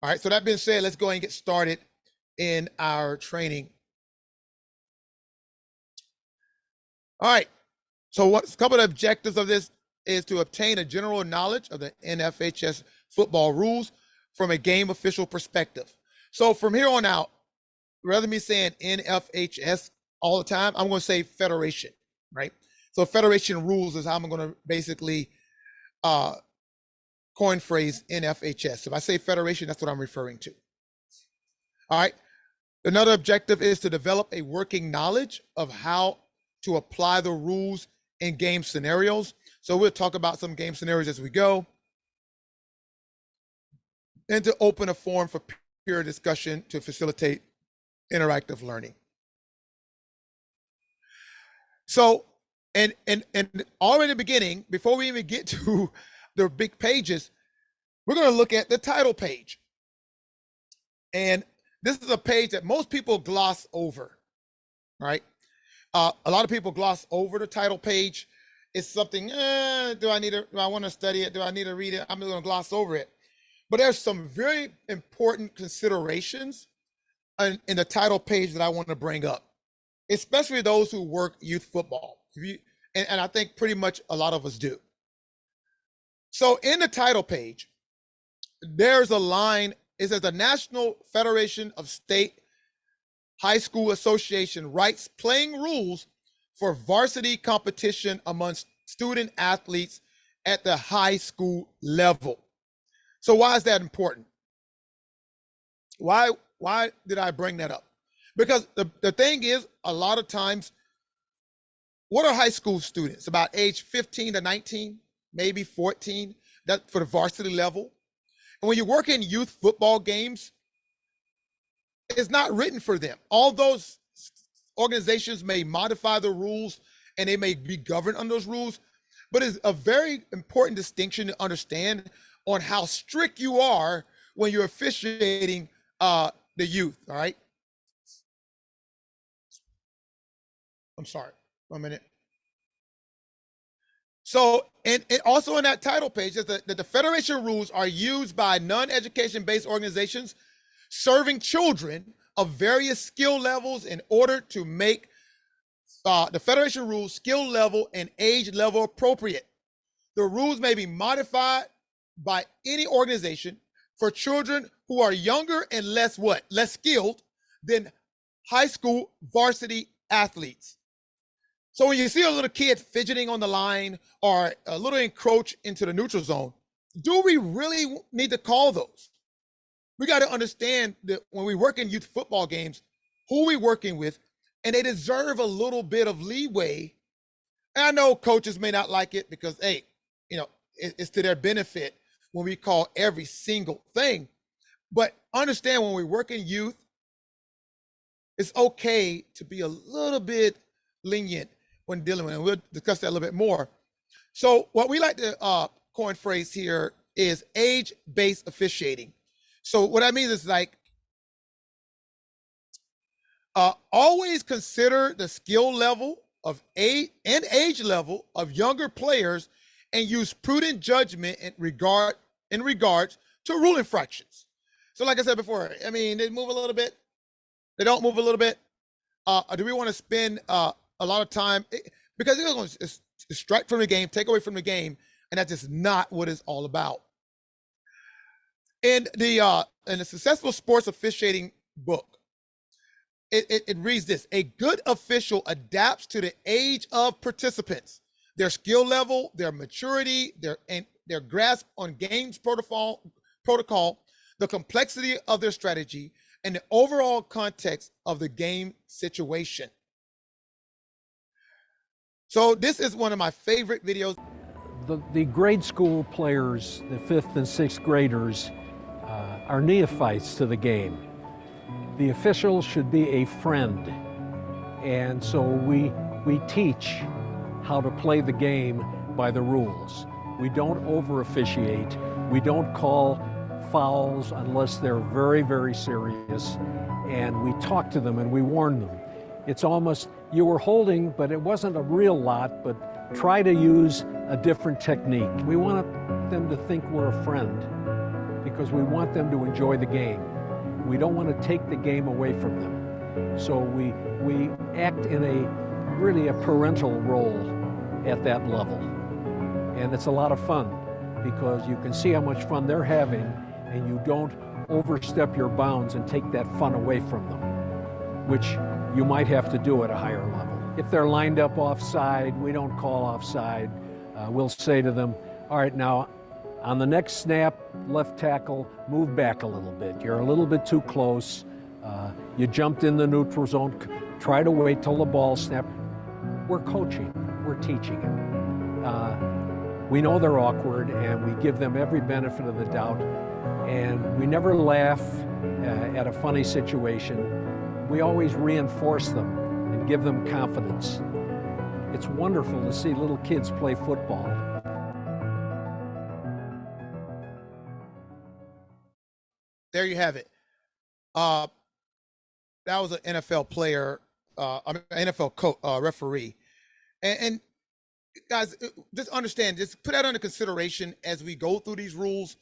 All right, so that being said, let's go ahead and get started in our training. All right, so what's a couple of objectives of this is to obtain a general knowledge of the NFHS football rules from a game official perspective. So from here on out, rather than me saying NFHS all the time, I'm going to say federation, right? So federation rules is how I'm going to basically coin phrase NFHS. If I say federation, that's what I'm referring to. All right. Another objective is to develop a working knowledge of how to apply the rules in game scenarios. So we'll talk about some game scenarios as we go. And to open a forum for peer discussion to facilitate interactive learning. So, and already in the beginning, before we even get to the big pages, we're going to look at the title page. And this is a page that most people gloss over, right? A lot of people gloss over the title page. It's something, do I want to study it? Do I need to read it? I'm going to gloss over it. But there's some very important considerations in the title page that I want to bring up, especially those who work youth football. And I think pretty much a lot of us do. So in the title page, there's a line. It says the National Federation of State High School Association writes playing rules for varsity competition amongst student athletes at the high school level. So why is that important? Why did I bring that up? Because the thing is, a lot of times, what are high school students? About age 15 to 19, maybe 14, that for the varsity level. And when you work in youth football games, it's not written for them. All those organizations may modify the rules and they may be governed under those rules, but it's a very important distinction to understand on how strict you are when you're officiating the youth, all right? I'm sorry, 1 minute. So, and also in that title page is that the federation rules are used by non-education based organizations serving children of various skill levels in order to make the federation rules skill level and age level appropriate. The rules may be modified by any organization for children who are younger and less skilled than high school varsity athletes. So when you see a little kid fidgeting on the line or a little encroach into the neutral zone, do we really need to call those? We got to understand that when we work in youth football games, who are we working with, and they deserve a little bit of leeway. And I know coaches may not like it because, hey, it's to their benefit when we call every single thing. But understand when we work in youth, it's okay to be a little bit lenient when dealing with it. And we'll discuss that a little bit more. So what we like to coin phrase here is age-based officiating. So what that means is like, always consider the skill level of age level of younger players and use prudent judgment in regards to rule infractions. So like I said before, I mean, they move a little bit. They don't move a little bit. Do we want to spend a lot of time? Because they're going to distract from the game, take away from the game, and that's just not what it's all about. In the Successful Sports Officiating book, it reads this: a good official adapts to the age of participants, their skill level, their maturity, their grasp on games protocol, the complexity of their strategy, and the overall context of the game situation. So this is one of my favorite videos. The grade school players, the 5th and 6th graders, are neophytes to the game. The official should be a friend, and so we teach how to play the game by the rules. We don't over-officiate. We don't call fouls unless they're very, very serious, and we talk to them and we warn them. It's almost, you were holding, but it wasn't a real lot, but try to use a different technique. We want them to think we're a friend. because we want them to enjoy the game. We don't want to take the game away from them. So we act in a parental role at that level. And it's a lot of fun because you can see how much fun they're having, and you don't overstep your bounds and take that fun away from them, which you might have to do at a higher level. If they're lined up offside, we don't call offside. We'll say to them, all right, now on the next snap, left tackle, move back a little bit. You're a little bit too close. You jumped in the neutral zone. Try to wait till the ball snap. We're coaching, we're teaching them. We know they're awkward, and we give them every benefit of the doubt. And we never laugh at a funny situation. We always reinforce them and give them confidence. It's wonderful to see little kids play football. There you have it. That was an NFL player, NFL referee. And guys, just understand, just put that under consideration as we go through these rules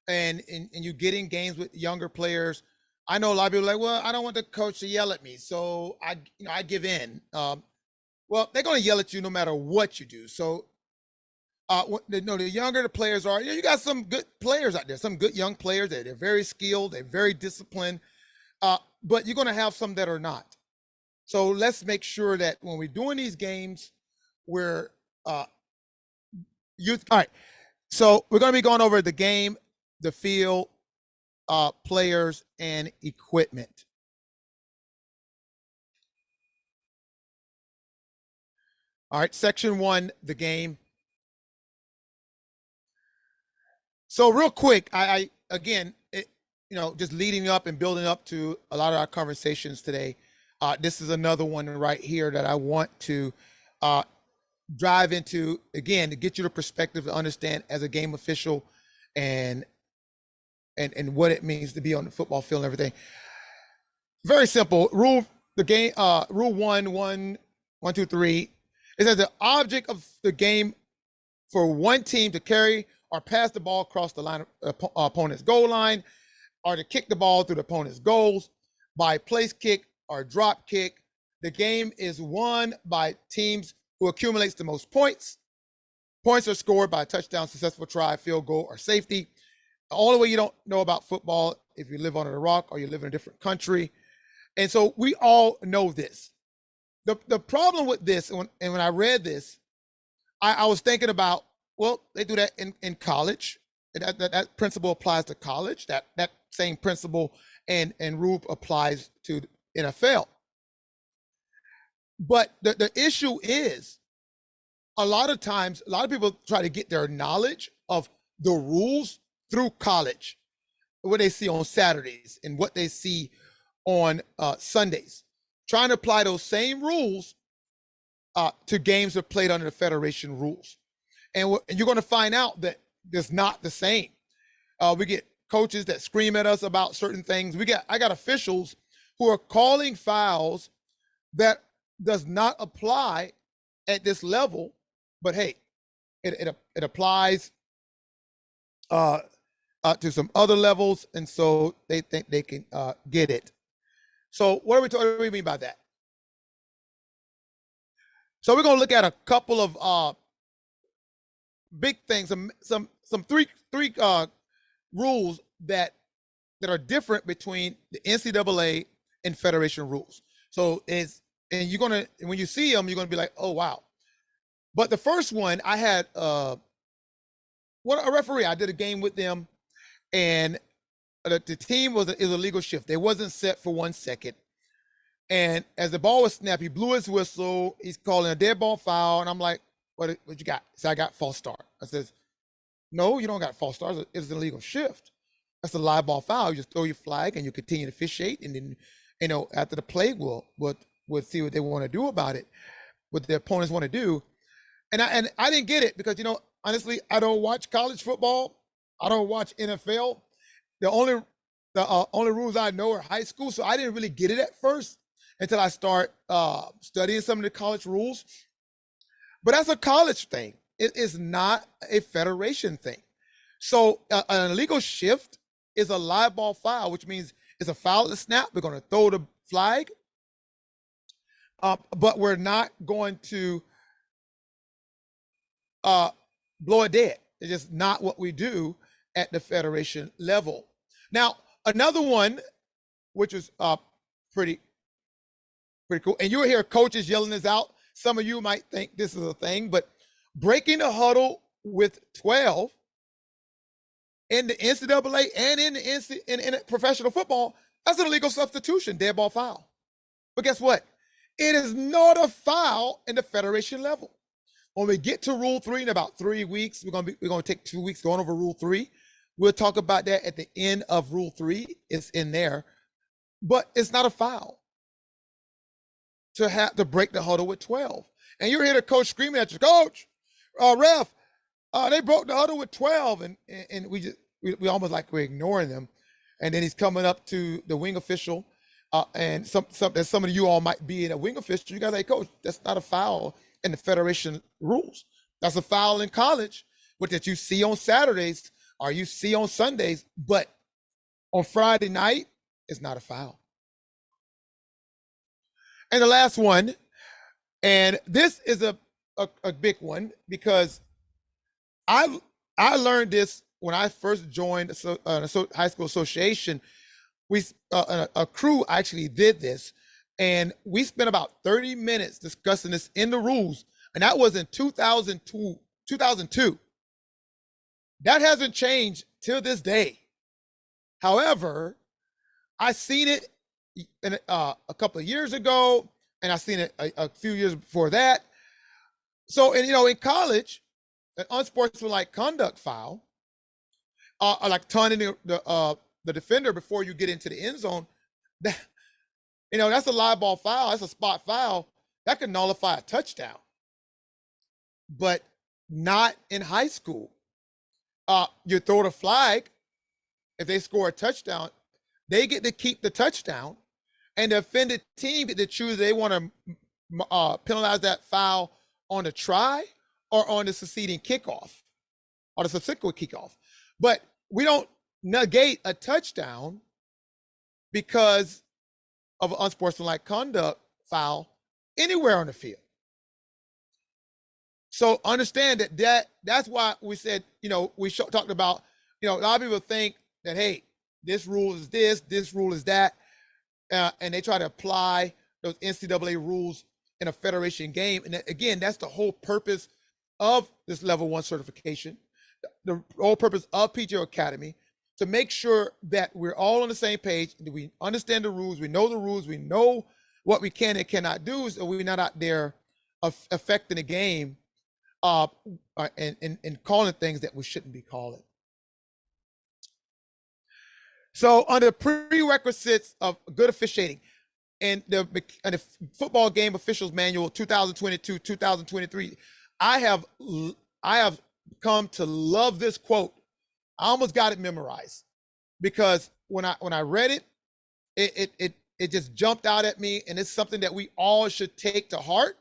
and you get in games with younger players. I know a lot of people are like, well, I don't want the coach to yell at me, so I give in. Well, they're going to yell at you no matter what you do. So, the younger the players are, you got some good players out there, some good young players. They're very skilled, they're very disciplined, but you're going to have some that are not. So let's make sure that when we're doing these games, we're youth. All right. So we're going to be going over the game, the field, players, and equipment. All right, section 1, the game. So real quick, I again, just leading up and building up to a lot of our conversations today. This is another one right here that I want to drive into, again, to get you the perspective to understand as a game official and what it means to be on the football field and everything. Very simple. Rule 1, 2, 3. It says the object of the game for one team to carry or pass the ball across the line of opponent's goal line, or to kick the ball through the opponent's goals by place kick or drop kick. The game is won by teams who accumulates the most points. Points are scored by a touchdown, successful try, field goal, or safety. The only way you don't know about football if you live under a rock or you live in a different country. And so we all know this. The problem with this, and when I read this, I was thinking about, well, they do that in college. That principle applies to college. That same principle and rule applies to NFL. But the issue is, a lot of times, a lot of people try to get their knowledge of the rules through college, what they see on Saturdays and what they see on Sundays, trying to apply those same rules to games that are played under the Federation rules. And you're going to find out that it's not the same. We get coaches that scream at us about certain things. I got officials who are calling fouls that does not apply at this level, but hey, it applies to some other levels, and so they think they can get it. So what do we mean by that? So we're going to look at a couple of big things, some three rules that are different between the NCAA and Federation rules. So you're gonna, when you see them, you're gonna be like, oh wow. But the first one, I had a referee. I did a game with them, and the team is a legal shift. They wasn't set for 1 second. And as the ball was snapped, he blew his whistle. He's calling a dead ball foul, and I'm like, what you got? He said, I got false start. I says, no, you don't got false start. It's an illegal shift. That's a live ball foul. You just throw your flag and you continue to officiate, and then after the play, we'll see what they want to do about it, what their opponents want to do. And I didn't get it because honestly, I don't watch college football. I don't watch NFL. The only rules I know are high school, so I didn't really get it at first until I start studying some of the college rules. But that's a college thing. It is not a Federation thing. So an illegal shift is a live ball foul, which means it's a foul at the snap. We're going to throw the flag, but we're not going to blow it dead. It's just not what we do at the federation level. Now, another one, which is pretty cool, and you'll hear coaches yelling this out. Some of you might think this is a thing, but breaking the huddle with 12 in the NCAA and in professional football, that's an illegal substitution, dead ball foul. But guess what? It is not a foul in the federation level. When we get to Rule 3 in about 3 weeks, we're gonna take 2 weeks going over Rule 3. We'll talk about that at the end of Rule 3. It's in there, but it's not a foul to have to break the huddle with 12. And you're here, the coach screaming at you, coach, ref, they broke the huddle with 12, and we almost like we're ignoring them. And then he's coming up to the wing official, and some of you all might be in a wing official. You guys like, coach, that's not a foul in the federation rules. That's a foul in college, but that you see on Saturdays or you see on Sundays, but on Friday night, it's not a foul. And the last one, and this is a big one because I learned this when I first joined a high school association. We a crew actually did this, and we spent about 30 minutes discussing this in the rules, and that was in 2002. That hasn't changed till this day. However, I seen it a couple of years ago, and I seen it a few years before that. So, and in college, an unsportsmanlike conduct foul, like taunting the defender before you get into the end zone, that's a live ball foul. That's a spot foul that can nullify a touchdown, but not in high school. You throw the flag. If they score a touchdown, they get to keep the touchdown, and the offended team get to choose they want to penalize that foul on the try or on the succeeding kickoff or the subsequent kickoff. But we don't negate a touchdown because of an unsportsmanlike conduct foul anywhere on the field. So understand that's why we said, we talked about, a lot of people think that, hey, this rule is this rule is that, and they try to apply those NCAA rules in a federation game. And again, that's the whole purpose of this level 1 certification, the whole purpose of PTO Academy, to make sure that we're all on the same page, that we understand the rules, we know the rules, we know what we can and cannot do, so we're not out there affecting the game and calling things that we shouldn't be calling. So under prerequisites of good officiating, and the football game officials manual 2022-2023, I have come to love this quote. I almost got it memorized because when I read it, it just jumped out at me, and it's something that we all should take to heart.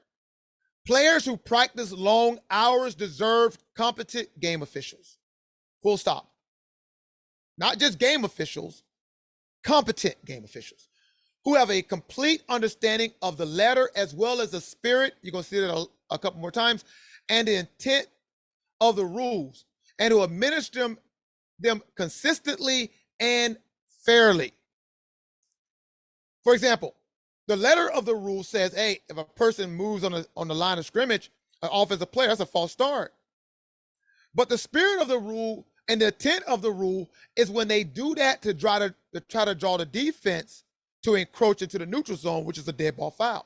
Players who practice long hours deserve competent game officials. Full stop. Not just game officials, competent game officials who have a complete understanding of the letter as well as the spirit, you're going to see that a couple more times, and the intent of the rules, and who administer them consistently and fairly. For example, the letter of the rule says, hey, if a person moves on the line of scrimmage, an offensive player, that's a false start. But the spirit of the rule and the intent of the rule is when they do that to try to draw the defense to encroach into the neutral zone, which is a dead ball foul.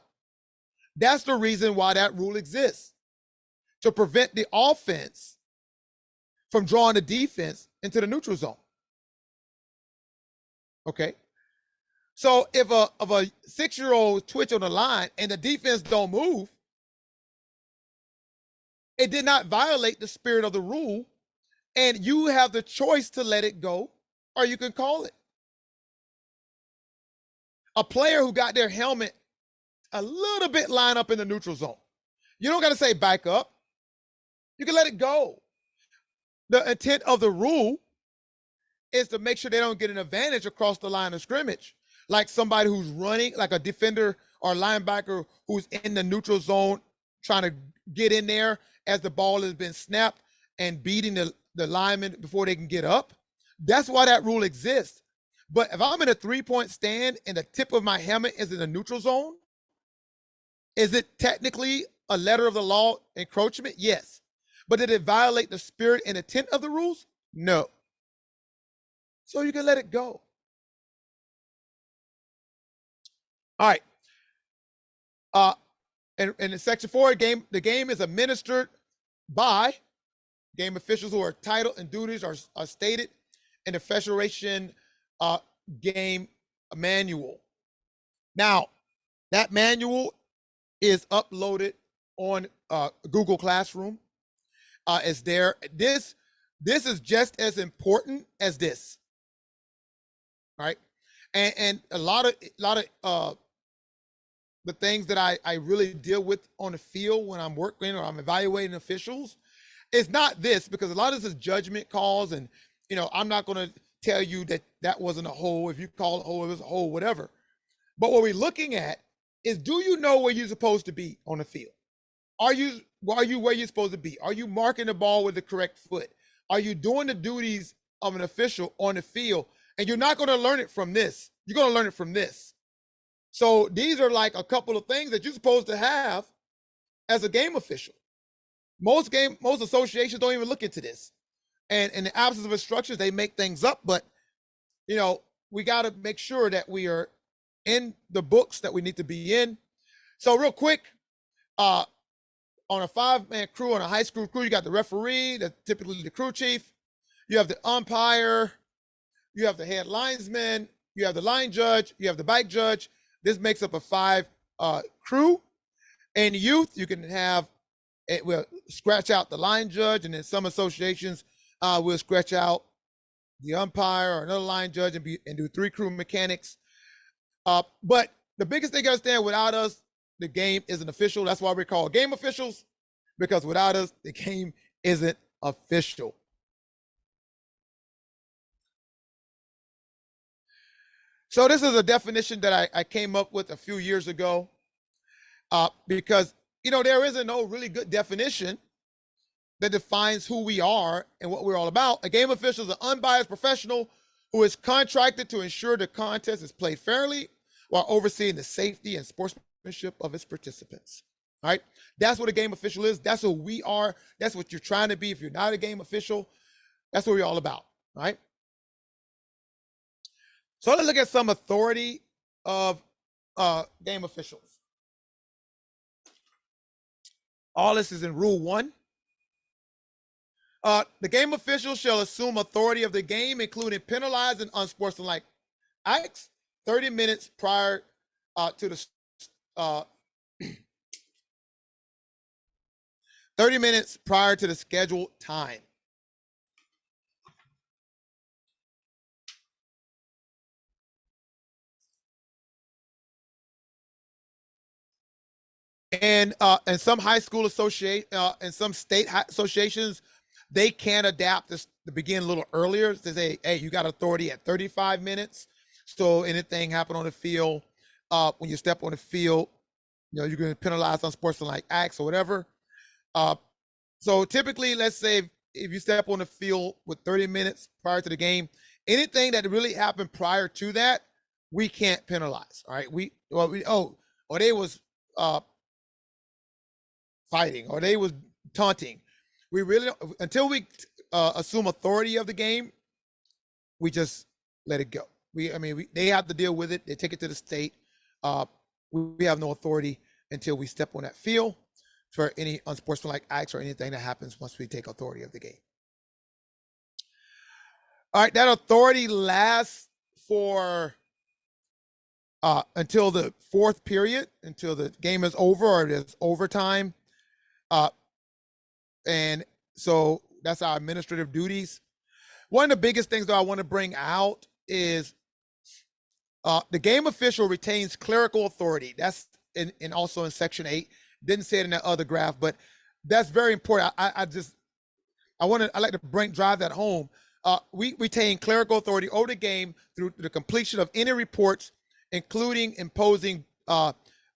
That's the reason why that rule exists, to prevent the offense from drawing the defense into the neutral zone. Okay? So if a 6-year-old twitch on the line and the defense don't move, it did not violate the spirit of the rule, and you have the choice to let it go or you can call it. A player who got their helmet a little bit lined up in the neutral zone, you don't got to say back up. You can let it go. The intent of the rule is to make sure they don't get an advantage across the line of scrimmage. Like somebody who's running, like a defender or linebacker who's in the neutral zone trying to get in there as the ball has been snapped and beating the lineman before they can get up. That's why that rule exists. But if I'm in a 3-point stand and the tip of my helmet is in the neutral zone, is it technically a letter of the law encroachment? Yes. But did it violate the spirit and intent of the rules? No. So you can let it go. All right. And in section 4, the game is administered by game officials who are title and duties are stated in the Federation game manual. Now, that manual is uploaded on Google Classroom. It's there. This is just as important as this, right? And a lot of the things that I really deal with on the field when I'm working or I'm evaluating officials, it's not this, because a lot of this is judgment calls, and I'm not going to tell you that wasn't a hole. If you call it a hole, it was a hole, whatever. But what we're looking at is, do you know where you're supposed to be on the field? Are you where you're supposed to be? Are you marking the ball with the correct foot? Are you doing the duties of an official on the field? And you're not going to learn it from this. You're going to learn it from this. So these are like a couple of things that you're supposed to have as a game official. Most associations don't even look into this. And in the absence of instructions, they make things up. But, we got to make sure that we are in the books that we need to be in. So real quick, on a 5-man crew, on a high school crew, you got the referee, that's typically the crew chief. You have the umpire. You have the head linesman. You have the line judge. You have the bike judge. This makes up a 5 crew. In youth, you can have it will scratch out the line judge, and then some associations will scratch out the umpire or another line judge and do 3 crew mechanics. But the biggest thing you understand, without us, the game isn't official. That's why we're called game officials, because without us, the game isn't official. So this is a definition that I came up with a few years ago, because, there isn't no really good definition that defines who we are and what we're all about. A game official is an unbiased professional who is contracted to ensure the contest is played fairly while overseeing the safety and sportsmanship of its participants. All right. That's what a game official is. That's what we are. That's what you're trying to be. If you're not a game official, that's what we're all about. All right. So let's look at some authority of game officials. All this is in Rule 1. The game official shall assume authority of the game, including penalized and unsportsmanlike acts, 30 minutes prior to the 30 minutes prior to the scheduled time. And some high school and some state associations, they can adapt this to begin a little earlier. To say, hey, you got authority at 35 minutes. So anything happen on the field, when you step on the field, you're going to penalize unsportsmanlike acts or whatever. So typically, let's say if you step on the field with 30 minutes prior to the game, anything that really happened prior to that, we can't penalize. All right. Or they was fighting, or they was taunting. We really, until we assume authority of the game, we just let it go. They have to deal with it. They take it to the state. We have no authority until we step on that field for any unsportsmanlike acts or anything that happens once we take authority of the game. All right, that authority lasts for until the 4th period, until the game is over or there's overtime. And so that's our administrative duties. One of the biggest things that I want to bring out is the game official retains clerical authority. That's in also in Section 8. Didn't say it in that other graph, but that's very important. I like to drive that home. We retain clerical authority over the game through the completion of any reports, including imposing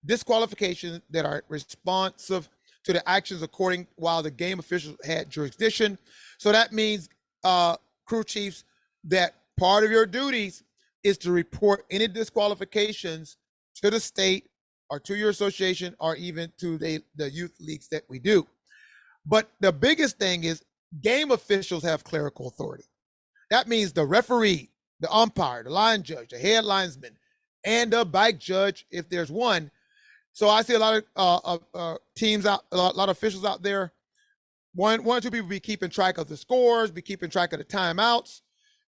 disqualifications that are responsive to the actions according while the game officials had jurisdiction. So that means, crew chiefs, that part of your duties is to report any disqualifications to the state or to your association or even to the youth leagues that we do. But the biggest thing is game officials have clerical authority. That means the referee, the umpire, the line judge, the head linesman, and the bike judge, if there's one. So I see a lot of teams out, a lot of officials out there. One or two people be keeping track of the scores, be keeping track of the timeouts,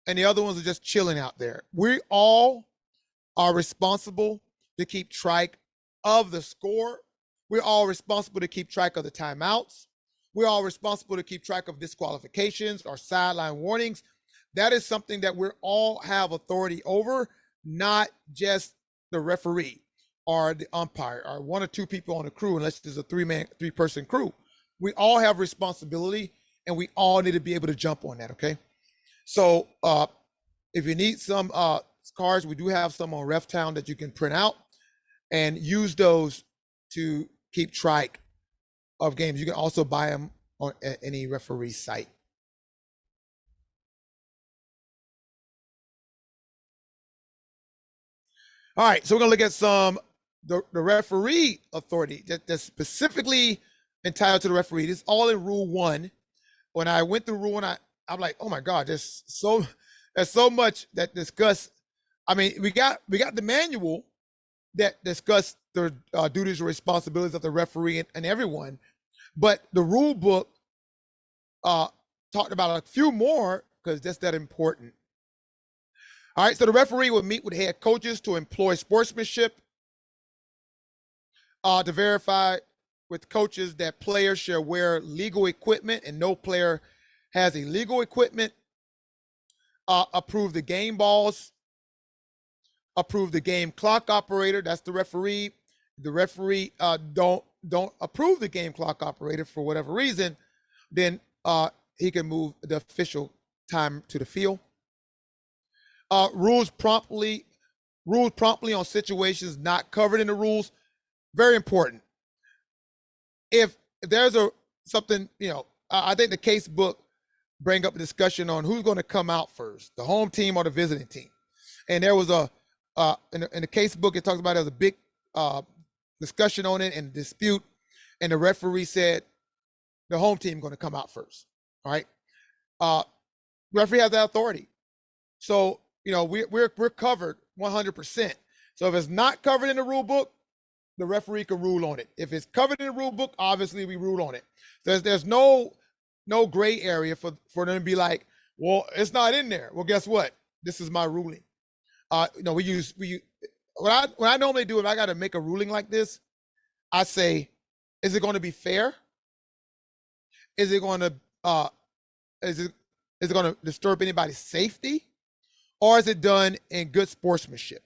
and the other ones are just chilling out there. We all are responsible to keep track of the score. We're all responsible to keep track of the timeouts. We're all responsible to keep track of disqualifications or sideline warnings. That is something that we all have authority over, not just the referee or the umpire or one or two people on the crew, unless there's a three-person crew. We all have responsibility, and we all need to be able to jump on that, okay? So if you need some cards, we do have some on RefTown that you can print out and use those to keep track of games. You can also buy them on any referee site. All right, so we're gonna look at some the referee authority that's specifically entitled to the referee. This is all in Rule 1. When I went through Rule 1, I'm like, oh my God, there's so much that discuss. I mean, we got the manual that discuss the duties and responsibilities of the referee and everyone, but the rule book talked about a few more because that's that important. All right, so the referee will meet with head coaches to employ sportsmanship, to verify with coaches that players shall wear legal equipment and no player has illegal equipment, approve the game balls, approve the game clock operator. That's the referee. The referee don't approve the game clock operator for whatever reason, then he can move the official time to the field. Rules promptly on situations not covered in the rules. Very important. If there's something, I think the case book bring up a discussion on who's going to come out first, the home team or the visiting team. And there was in the case book, it talks about there's a big discussion on it and dispute, and the referee said the home team going to come out first. All right, referee has that authority, so we're covered 100%. So if it's not covered in the rule book, the referee can rule on it. If it's covered in the rule book, obviously we rule on it. There's no gray area for them to be like, well, it's not in there. Well, guess what? This is my ruling. We use what I normally do if I got to make a ruling like this, I say, is it going to be fair? Is it going to is it going to disturb anybody's safety, or is it done in good sportsmanship?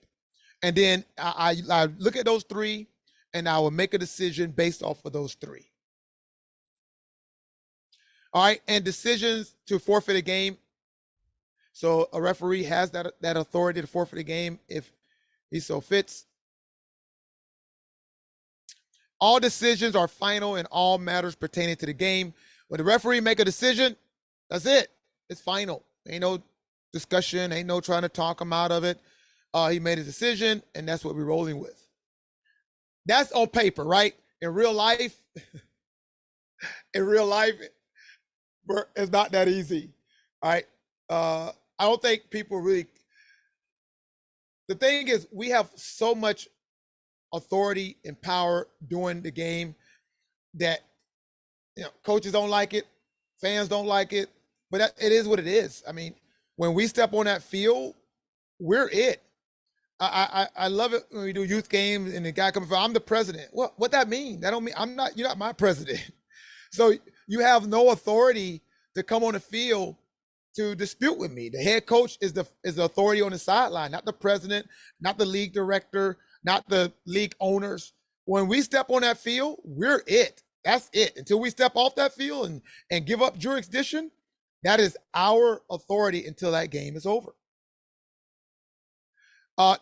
And then I look at those three, and I will make a decision based off of those three. All right, and decisions to forfeit a game. So a referee has that authority to forfeit a game if he so fits. All decisions are final in all matters pertaining to the game. When the referee make a decision, that's it. It's final. Ain't no discussion. Ain't no trying to talk him out of it. He made a decision, and that's what we're rolling with. That's on paper, right? In real life, it's not that easy. All right. I don't think people really. The thing is, we have so much authority and power during the game that coaches don't like it, fans don't like it, but it is what it is. I mean, when we step on that field, we're it. I love it when we do youth games and the guy comes from, I'm the president. What that mean? That don't mean you're not my president. So you have no authority to come on the field to dispute with me. The head coach is the authority on the sideline, not the president, not the league director, not the league owners. When we step on that field, we're it. That's it. Until we step off that field and give up jurisdiction, That is our authority until that game is over.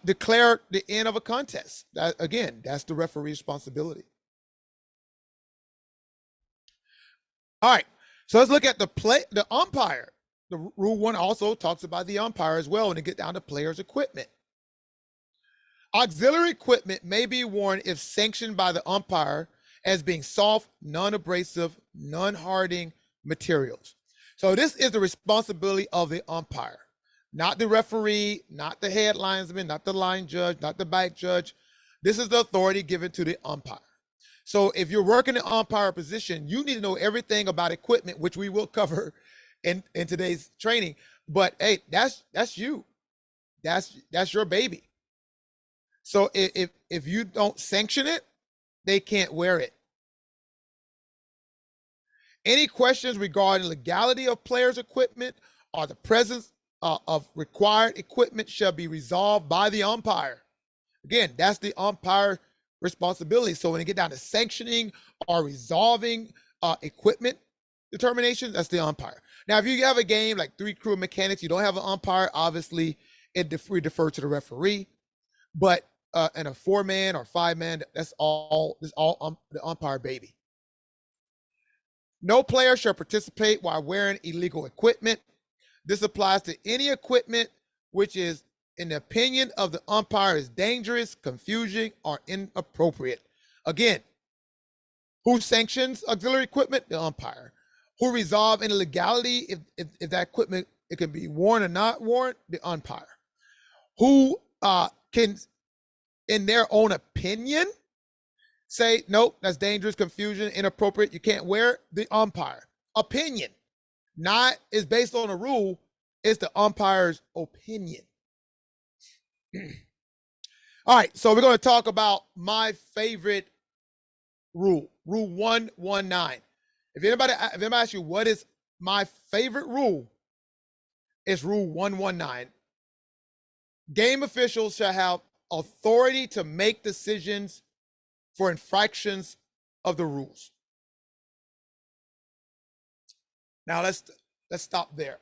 Declare the end of a contest. Again, that's the referee's responsibility. All right, so let's look at the umpire. The Rule 1 also talks about the umpire as well when it get down to players' equipment. Auxiliary equipment may be worn if sanctioned by the umpire as being soft, non-abrasive, non-hardening materials. So this is the responsibility of the umpire, not the referee, not the head linesman, not the line judge, not the back judge. This is the authority given to the umpire. So if you're working the umpire position, you need to know everything about equipment, which we will cover in today's training. But hey, that's you. That's your baby. So if you don't sanction it, they can't wear it. Any questions regarding legality of players' equipment or the presence of required equipment shall be resolved by the umpire. Again, that's the umpire responsibility. So when you get down to sanctioning or resolving equipment determinations, that's the umpire. Now, if you have a game like 3 crew mechanics, you don't have an umpire, obviously we defer to the referee. But in a 4-man or 5-man, that's all the umpire baby. No player shall participate while wearing illegal equipment. This applies to any equipment which is, in the opinion of the umpire, is dangerous, confusing, or inappropriate. Again, who sanctions auxiliary equipment? The umpire. Who resolve any legality if that equipment, it can be worn or not worn? The umpire. Who can, in their own opinion, say, nope, that's dangerous, confusion, inappropriate, you can't wear it? The umpire. Opinion. Not is based on a rule, it's the umpire's opinion. All right, so we're going to talk about my favorite rule, Rule 119. If anybody asks you what is my favorite rule, it's Rule 119. Game officials shall have authority to make decisions for infractions of the rules. Now let's stop there.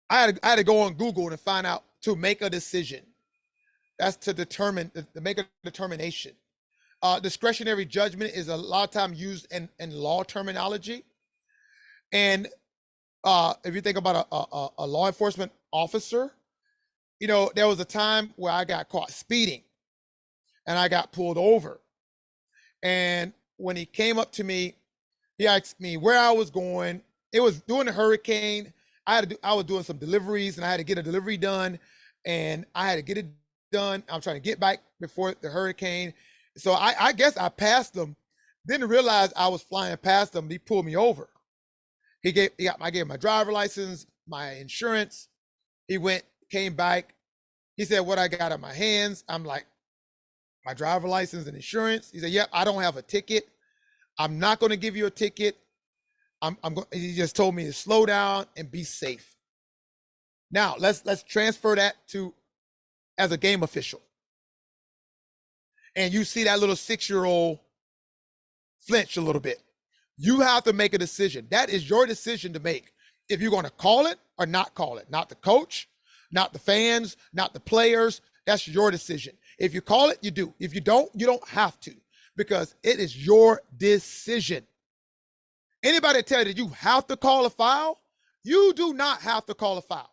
I had to go on Google and find out to make a decision. That's to make a determination. Discretionary judgment is a lot of time used in law terminology. And if you think about a law enforcement officer, you know, there was a time where I got caught speeding and I got pulled over. And when he came up to me, he asked me where I was going. It was during the hurricane. I was doing some deliveries and I had to get a delivery done and I had to get it done. I'm trying to get back before the hurricane. So I guess I passed him, didn't realize I was flying past him. He pulled me over. I gave him my driver license, my insurance. He came back. He said, what I got in my hands? I'm like, my driver license and insurance. He said, yep, I don't have a ticket. I'm not going to give you a ticket. He just told me to slow down and be safe. Now let's transfer that to as a game official. And you see that little 6-year-old flinch a little bit. You have to make a decision. That is your decision to make. If you're going to call it or not call it. Not the coach, not the fans, not the players. That's your decision. If you call it, you do. If you don't have to, because it is your decision. Anybody tell you that you have to call a foul, you do not have to call a foul.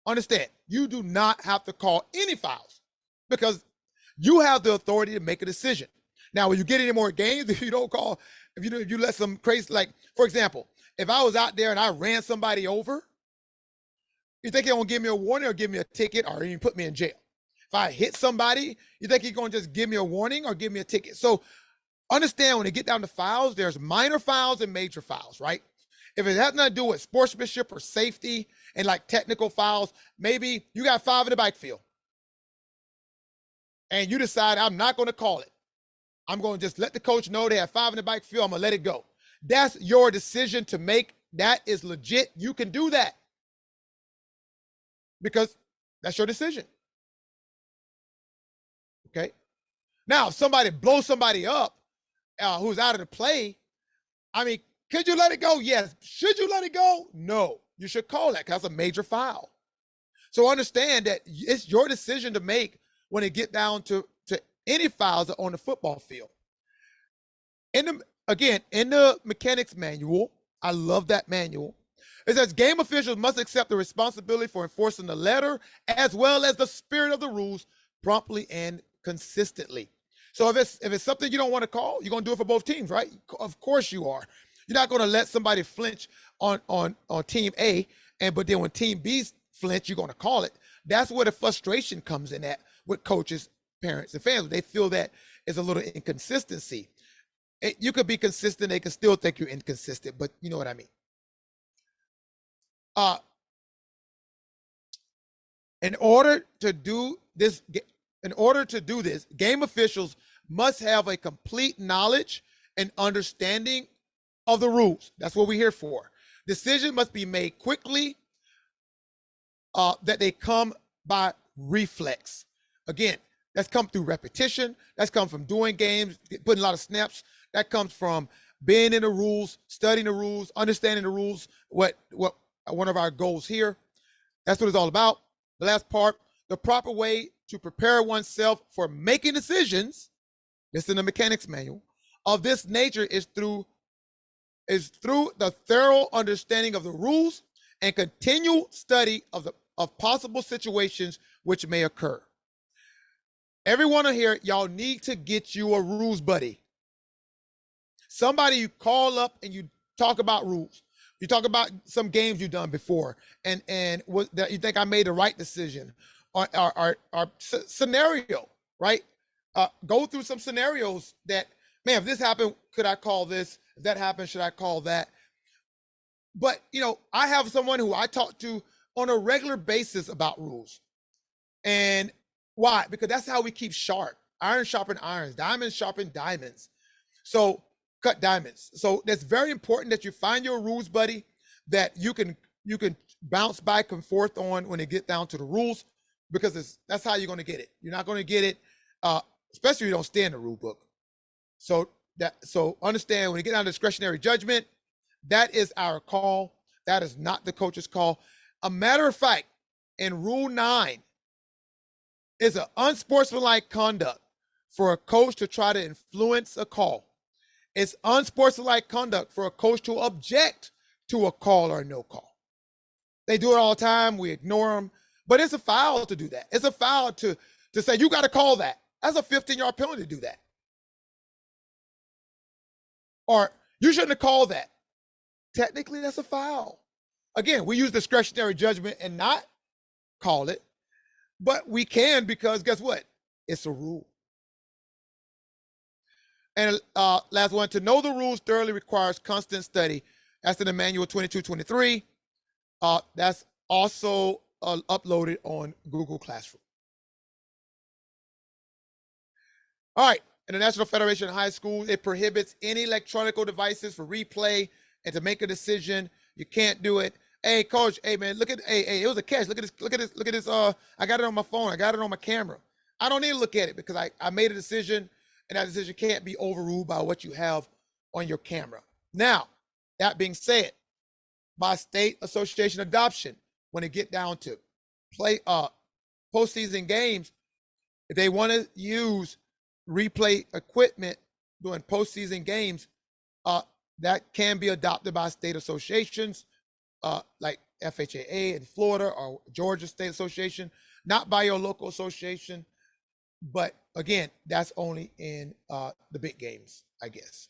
Understand, you do not have to call any fouls because you have the authority to make a decision. Now, when you get any more games, if you don't call, if you let some crazy, like, for example, if I was out there and I ran somebody over, you think they're going to give me a warning or give me a ticket or even put me in jail? If I hit somebody, you think he's going to just give me a warning or give me a ticket? So understand when they get down to fouls, there's minor fouls and major fouls, right? If it has nothing to do with sportsmanship or safety and like technical fouls, maybe you got 5 in the bike field and you decide I'm not going to call it. I'm going to just let the coach know they have 5 in the bike field. I'm going to let it go. That's your decision to make. That is legit. You can do that because that's your decision. Okay. Now, if somebody blows somebody up who's out of the play, I mean, Could you let it go? Yes. Should you let it go? No. You should call that because that's a major foul. So understand that it's your decision to make when it get down to any fouls on the football field. In the mechanics manual, I love that manual. It says game officials must accept the responsibility for enforcing the letter as well as the spirit of the rules promptly and consistently. So if it's something you don't want to call, you're gonna do it for both teams, right? Of course you are. You're not gonna let somebody flinch on team A, but then when team B flinch, you're gonna call it. That's where the frustration comes in at with coaches, parents, and fans. They feel that it's a little inconsistency. You could be consistent, they can still think you're inconsistent, but you know what I mean. In order to do this, game officials must have a complete knowledge and understanding of the rules. That's what we're here for. Decision must be made quickly, that they come by reflex. Again, that's come through repetition. That's come from doing games, putting a lot of snaps. That comes from being in the rules, studying the rules, understanding the rules, what one of our goals here. That's what it's all about. The last part, the proper way to prepare oneself for making decisions, this is in the mechanics manual, of this nature is through the thorough understanding of the rules and continual study of possible situations which may occur. Everyone here, y'all need to get you a rules buddy. Somebody you call up and you talk about rules. You talk about some games you've done before, and what that you think I made the right decision, or scenario, right? Go through some scenarios that, man, if this happened, could I call this? If that happened, should I call that? But I have someone who I talk to on a regular basis about rules, and why? Because that's how we keep sharp. Iron sharpen irons, diamonds sharpen diamonds. So cut diamonds. So that's very important that you find your rules buddy that you can bounce back and forth on when it get down to the rules, because that's how you're going to get it. You're not going to get it, especially if you don't stay in the rule book. So understand, when you get down to discretionary judgment, that is our call. That is not the coach's call. A matter of fact, in Rule 9, is an unsportsmanlike conduct for a coach to try to influence a call. It's unsportsmanlike conduct for a coach to object to a call or no call. They do it all the time. We ignore them, but it's a foul to do that. It's a foul to say you got to call that. That's a 15-yard penalty to do that. Or you shouldn't have called that. Technically, that's a foul. Again, we use discretionary judgment and not call it, but we can, because guess what? It's a rule. And last one, to know the rules thoroughly requires constant study. That's in the manual 2223. That's also uploaded on Google Classroom. All right, in the National Federation of High Schools, it prohibits any electronic devices for replay and to make a decision. You can't do it. Hey, coach, hey, man, hey, it was a catch. Look at this, I got it on my phone. I got it on my camera. I don't need to look at it because I made a decision, and that decision can't be overruled by what you have on your camera. Now, that being said, by state association adoption, when it get down to play postseason games, if they want to use replay equipment during postseason games, that can be adopted by state associations, like FHAA in Florida or Georgia State Association, not by your local association. But again, that's only in the big games, I guess.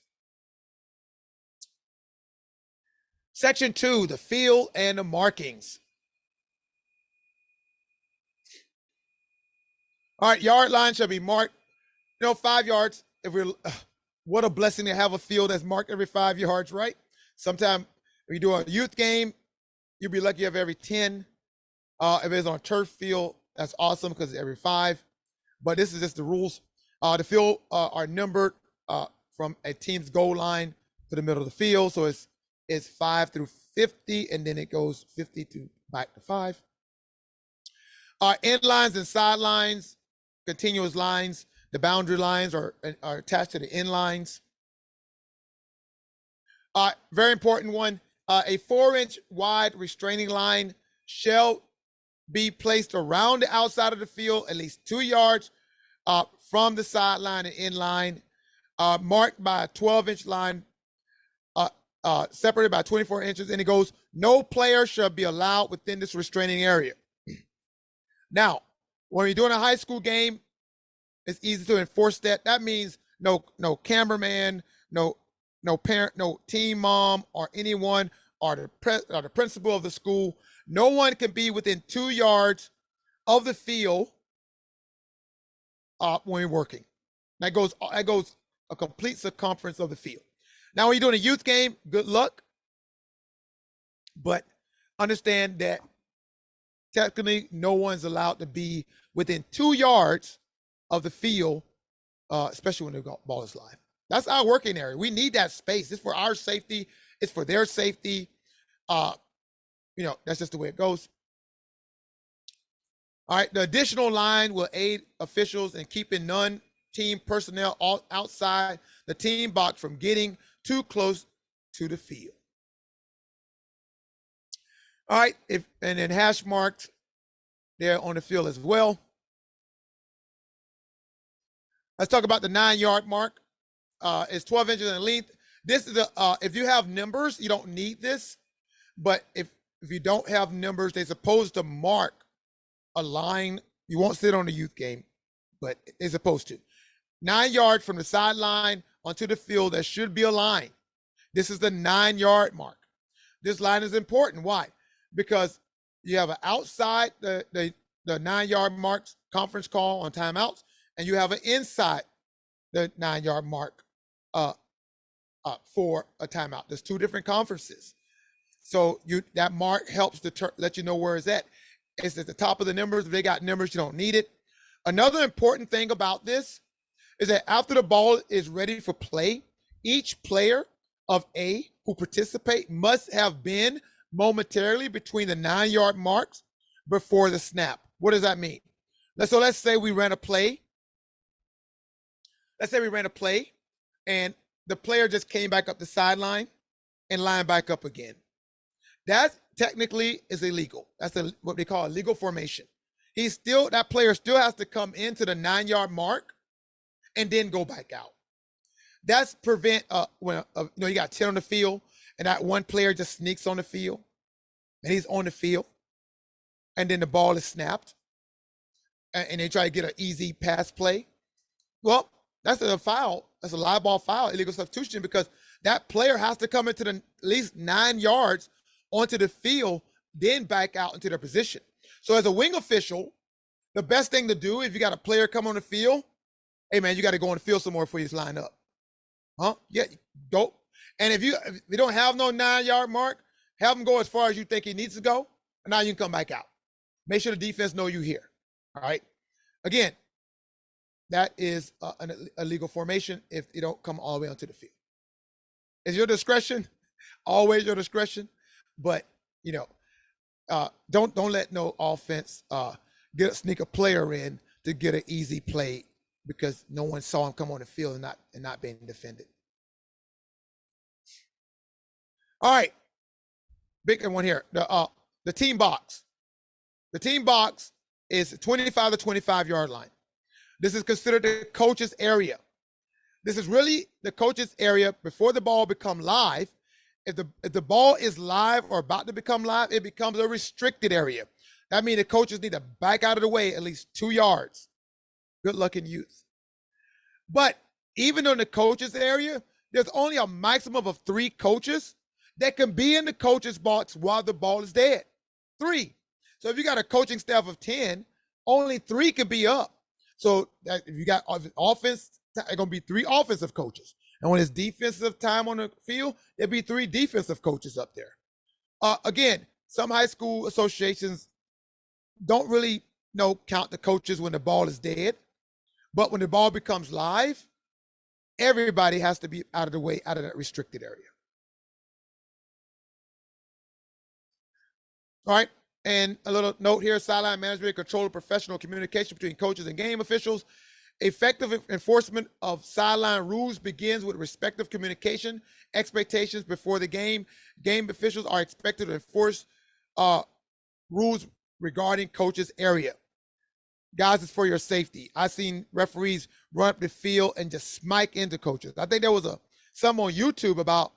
Section 2, the field and the markings. All right, yard line shall be marked, 5 yards. What a blessing to have a field that's marked every 5 yards, right? Sometimes if you do a youth game, you'll be lucky you have every 10. If it's on a turf field, that's awesome because it's every 5. But this is just the rules. The field are numbered from a team's goal line to the middle of the field. So it's 5 through 50, and then it goes 50 to back to 5. End lines and sidelines, continuous lines. The boundary lines are attached to the end lines. Very important one. A 4-inch wide restraining line shall be placed around the outside of the field, at least 2 yards from the sideline and in line, marked by a 12-inch line separated by 24 inches. And it goes, no player shall be allowed within this restraining area. Now, when you're doing a high school game, it's easy to enforce that. That means no cameraman, no parent, no team mom, or anyone, or the principal of the school. No one can be within 2 yards of the field when you're working. That goes a complete circumference of the field. Now, when you're doing a youth game, good luck, but understand that technically no one's allowed to be within 2 yards of the field, especially when the ball is live. That's our working area. We need that space. It's for our safety. It's for their safety. That's just the way it goes. All right, the additional line will aid officials in keeping non-team personnel outside the team box from getting too close to the field. All right, and then hash marked there on the field as well. Let's talk about the 9-yard mark. It's 12 inches in length. This is if you have numbers, you don't need this. But if you don't have numbers, they're supposed to mark a line. You won't sit on the youth game, but they're supposed to. 9 yards from the sideline onto the field, there should be a line. This is the 9-yard mark. This line is important. Why? Because you have an outside the 9-yard marks conference call on timeouts, and you have an inside the 9-yard mark for a timeout. There's 2 different conferences. So that mark helps to let you know where it's at. It's at the top of the numbers. If they got numbers, you don't need it. Another important thing about this is that after the ball is ready for play, each player of A who participate must have been momentarily between the 9-yard marks before the snap. What does that mean? Let's say we ran a play. Let's say we ran a play and the player just came back up the sideline and lined back up again. That technically is illegal. That's what they call a legal formation. That player still has to come into the 9-yard mark and then go back out. That's prevent when you got 10 on the field and that one player just sneaks on the field and he's on the field and then the ball is snapped and they try to get an easy pass play. Well, that's a foul. That's a live ball foul, illegal substitution, because that player has to come into at least 9 yards onto the field, then back out into their position. So as a wing official, the best thing to do if you got a player come on the field, hey man, you got to go on the field some more before you line up. Huh? Yeah, go. And if you don't have no 9-yard mark, have him go as far as you think he needs to go, and now you can come back out. Make sure the defense know you here. All right. Again, that is a legal formation if you don't come all the way onto the field. It's your discretion, always your discretion. But don't let no offense sneak a player in to get an easy play because no one saw him come on the field and not being defended. All right, big one here. The team box. The team box is 25 to 25-yard line. This is considered the coach's area. This is really the coach's area before the ball becomes live. If the ball is live or about to become live, it becomes a restricted area. That means the coaches need to back out of the way at least 2 yards. Good luck in youth. But even in the coaches area, there's only a maximum of 3 coaches that can be in the coaches box while the ball is dead. 3. So if you got a coaching staff of 10, only 3 can be up. So if you got offense, it's going to be 3 offensive coaches. And when it's defensive time on the field, there'll be 3 defensive coaches up there. Again, some high school associations don't really count the coaches when the ball is dead. But when the ball becomes live, everybody has to be out of the way, out of that restricted area. All right. And a little note here, sideline management, control of professional communication between coaches and game officials. Effective enforcement of sideline rules begins with respective communication, expectations before the game. Game officials are expected to enforce rules regarding coaches' area. Guys, it's for your safety. I've seen referees run up the field and just smite into coaches. I think there was some on YouTube about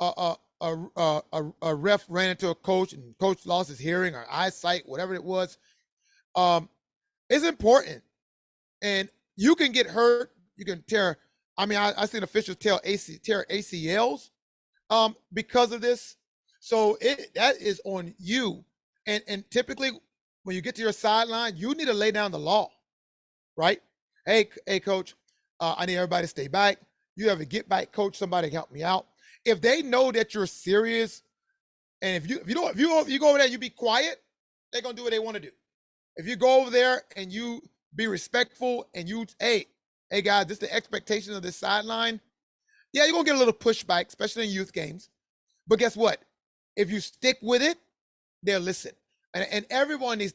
a ref ran into a coach and coach lost his hearing or eyesight, whatever it was. It's important, and you can get hurt. You can tear. I mean, I seen officials tear ACLs because of this. So that is on you. And typically, when you get to your sideline, you need to lay down the law, right? Hey, coach, I need everybody to stay back. You have a get back coach. Somebody help me out. If they know that you're serious, and if you go over there, and you be quiet, they're gonna do what they want to do. If you go over there and you be respectful and you, hey guys, this is the expectation of this sideline. Yeah, you're gonna get a little pushback, especially in youth games. But guess what? If you stick with it, they'll listen. And everybody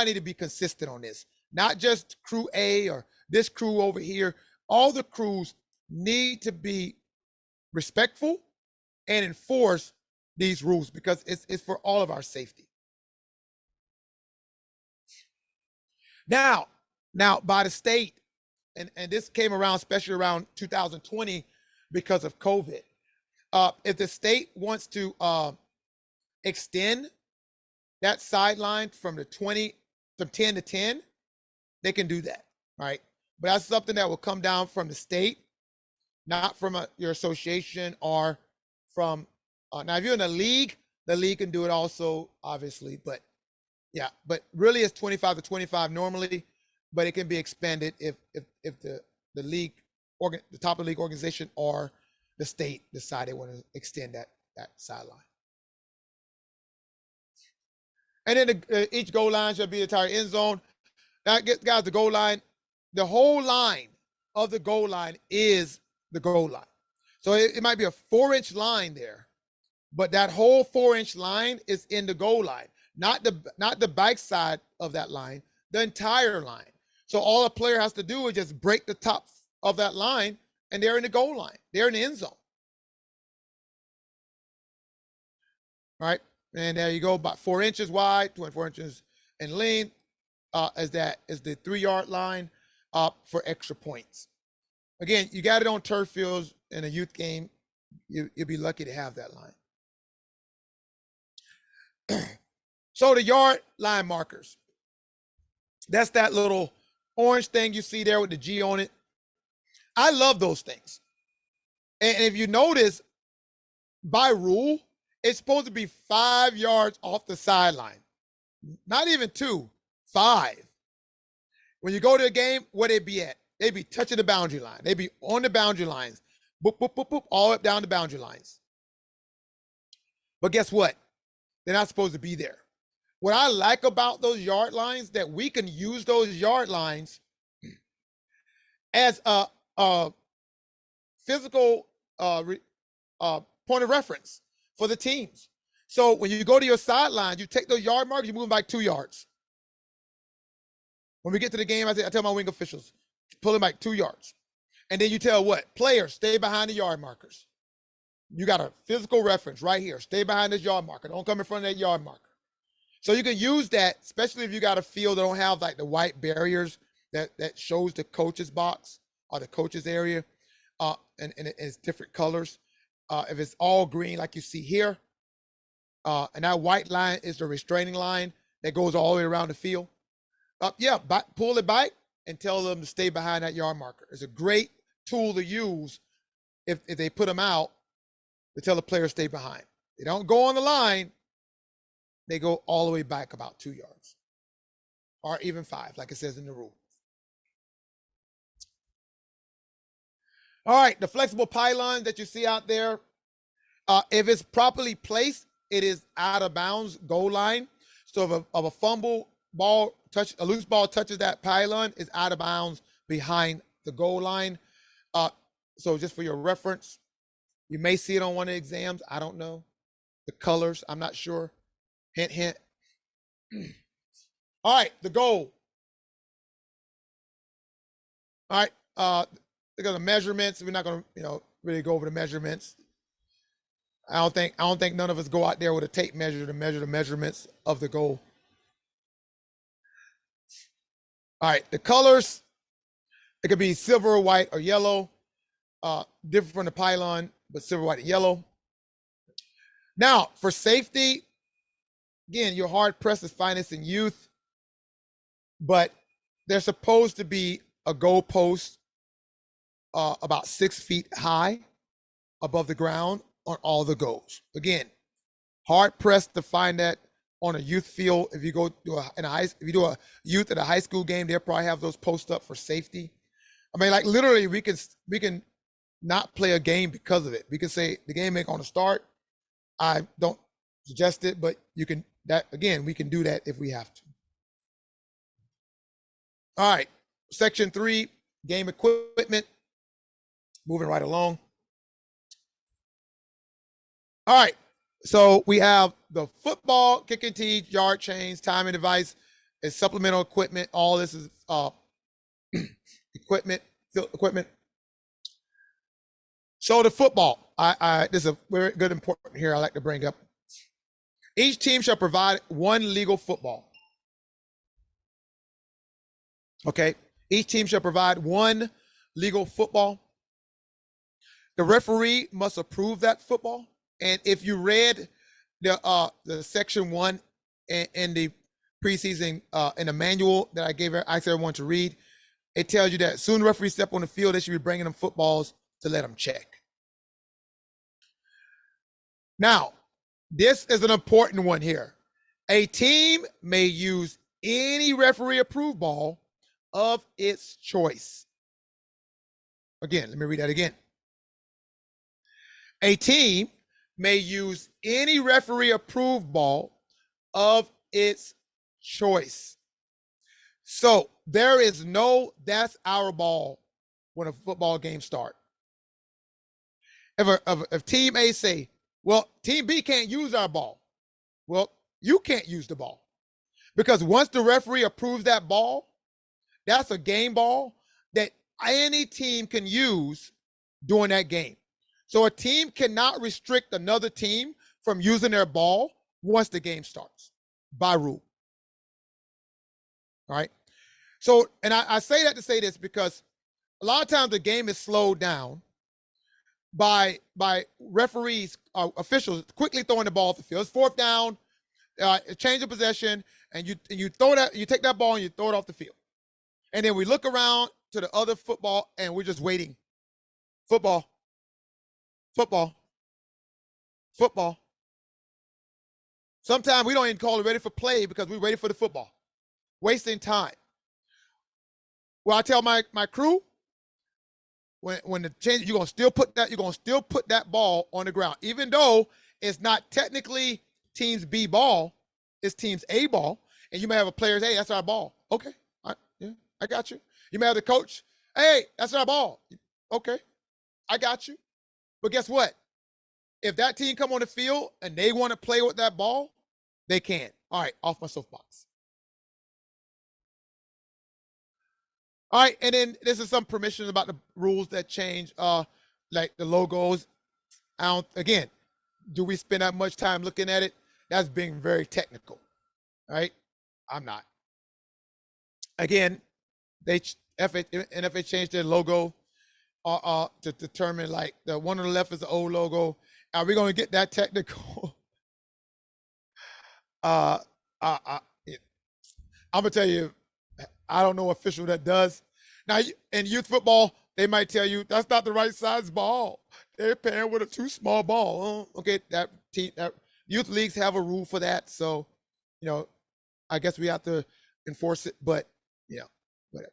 need to be consistent on this, not just crew A or this crew over here. All the crews need to be respectful and enforce these rules because it's for all of our safety. Now by the state, and this came around, especially around 2020 because of COVID. If the state wants to extend that sideline from 10 to 10, they can do that, right? But that's something that will come down from the state, not from your association or from, now if you're in the league can do it also, obviously, but yeah, but really it's 25 to 25 normally, but it can be expanded if the league, the top of the league organization or the state decide they want to extend that sideline. And then each goal line should be the entire end zone. Now, guys, the goal line, the whole line of the goal line is the goal line. So it might be a 4-inch line there, but that whole 4-inch line is in the goal line, not the back side of that line, the entire line. So all a player has to do is just break the top of that line, and they're in the goal line. They're in the end zone. All right. And there you go, about 4 inches wide, 24 inches in length, as the 3-yard line for extra points. Again, you got it on turf fields in a youth game. You'll be lucky to have that line. So the yard line markers. That's that little orange thing you see there with the G on it. I love those things. And if you notice, by rule, it's supposed to be 5 yards off the sideline. Not even 2, 5. When you go to a game, where they be at? They be touching the boundary line. They be on the boundary lines. Boop, boop, boop, boop, all up down the boundary lines. But guess what? They're not supposed to be there. What I like about those yard lines, that we can use those yard lines as a physical point of reference for the teams. So when you go to your sideline, you take those yard markers, you move them back 2 yards. When we get to the game, I tell my wing officials, pull them back 2 yards. And then you tell what? Players, stay behind the yard markers. You got a physical reference right here. Stay behind this yard marker. Don't come in front of that yard marker. So you can use that, especially if you got a field that don't have like the white barriers that shows the coach's box or the coach's area, and it's different colors. If it's all green like you see here, and that white line is the restraining line that goes all the way around the field. Pull it back and tell them to stay behind that yard marker. It's a great tool to use if they put them out, to tell the player to stay behind. They don't go on the line. They go all the way back about 2 yards or even 5, like it says in the rule. All right, the flexible pylon that you see out there, if it's properly placed, it is out of bounds goal line. So if a fumble ball a loose ball touches that pylon, it's out of bounds behind the goal line. So just for your reference, you may see it on one of the exams. I don't know the colors. I'm not sure. Hint, hint. All right, the goal. All right. Because of measurements, we're not going to, really go over the measurements. I don't think none of us go out there with a tape measure to measure the measurements of the goal. All right. The colors, it could be silver, white, or yellow. Different from the pylon, but silver, white, and yellow. Now, for safety, again, you're hard pressed to find this in youth, but there's supposed to be a goal post about 6 feet high above the ground on all the goals. Again, hard pressed to find that on a youth field. If you go to if you do a youth at a high school game, they'll probably have those posts up for safety. I mean, like literally, we can not play a game because of it. We can say the game ain't going to start. I don't suggest it, but we can do that if we have to. All right, section 3, game equipment. Moving right along. All right, so we have the football, kicking tee, yard chains, timing device, and supplemental equipment. All this is equipment, field equipment. So the football, this is a very good important here I like to bring up. Each team shall provide one legal football. Okay, each team shall provide one legal football. The referee must approve that football. And if you read the section 1 in the preseason in the manual that I asked everyone to read, it tells you that as soon as the referee step on the field, they should be bringing them footballs to let them check. Now, this is an important one here. A team may use any referee approved ball of its choice. Again, let me read that again. A team may use any referee approved ball of its choice. So there is no that's our ball when a football game starts. If team A say, well, team B can't use our ball. Well, you can't use the ball. Because once the referee approves that ball, that's a game ball that any team can use during that game. So a team cannot restrict another team from using their ball once the game starts by rule. All right. So, and I say that to say this because a lot of times the game is slowed down by referees, officials quickly throwing the ball off the field. It's fourth down, change of possession, and you throw that, you take that ball and you throw it off the field. And then we look around to the other football and we're just waiting. Football. Sometimes we don't even call it ready for play because we're ready for the football. Wasting time. Well, I tell my crew, when the change, you're gonna still put that ball on the ground, even though it's not technically team's B ball, it's team's A ball, and you may have a player say, hey, that's our ball. Okay, I got you. You may have the coach, hey, that's our ball. Okay, I got you. But guess what? If that team come on the field and they want to play with that ball, they can. All right, off my soapbox. All right, and then this is some permission about the rules that change, like the logos. Again, do we spend that much time looking at it? That's being very technical, right? I'm not. Again, NFHS changed their logo to determine like the one on the left is the old logo. Are we going to get that technical? I'm gonna tell you, I don't know official that does. Now in youth football, they might tell you that's not the right size ball. They're playing with a too small ball. Okay, that youth leagues have a rule for that, so I guess we have to enforce it. But whatever.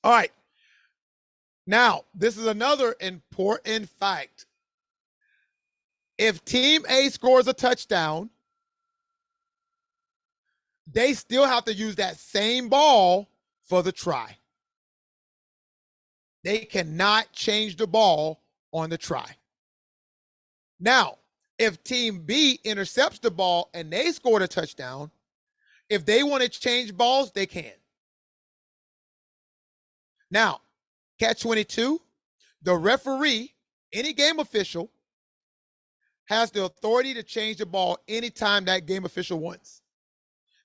All right. Now this is another important fact. If Team A scores a touchdown, they still have to use that same ball for the try. They cannot change the ball on the try. Now, if Team B intercepts the ball and they scored a touchdown, if they want to change balls, they can. Now, catch 22, the referee, any game official, has the authority to change the ball anytime that game official wants.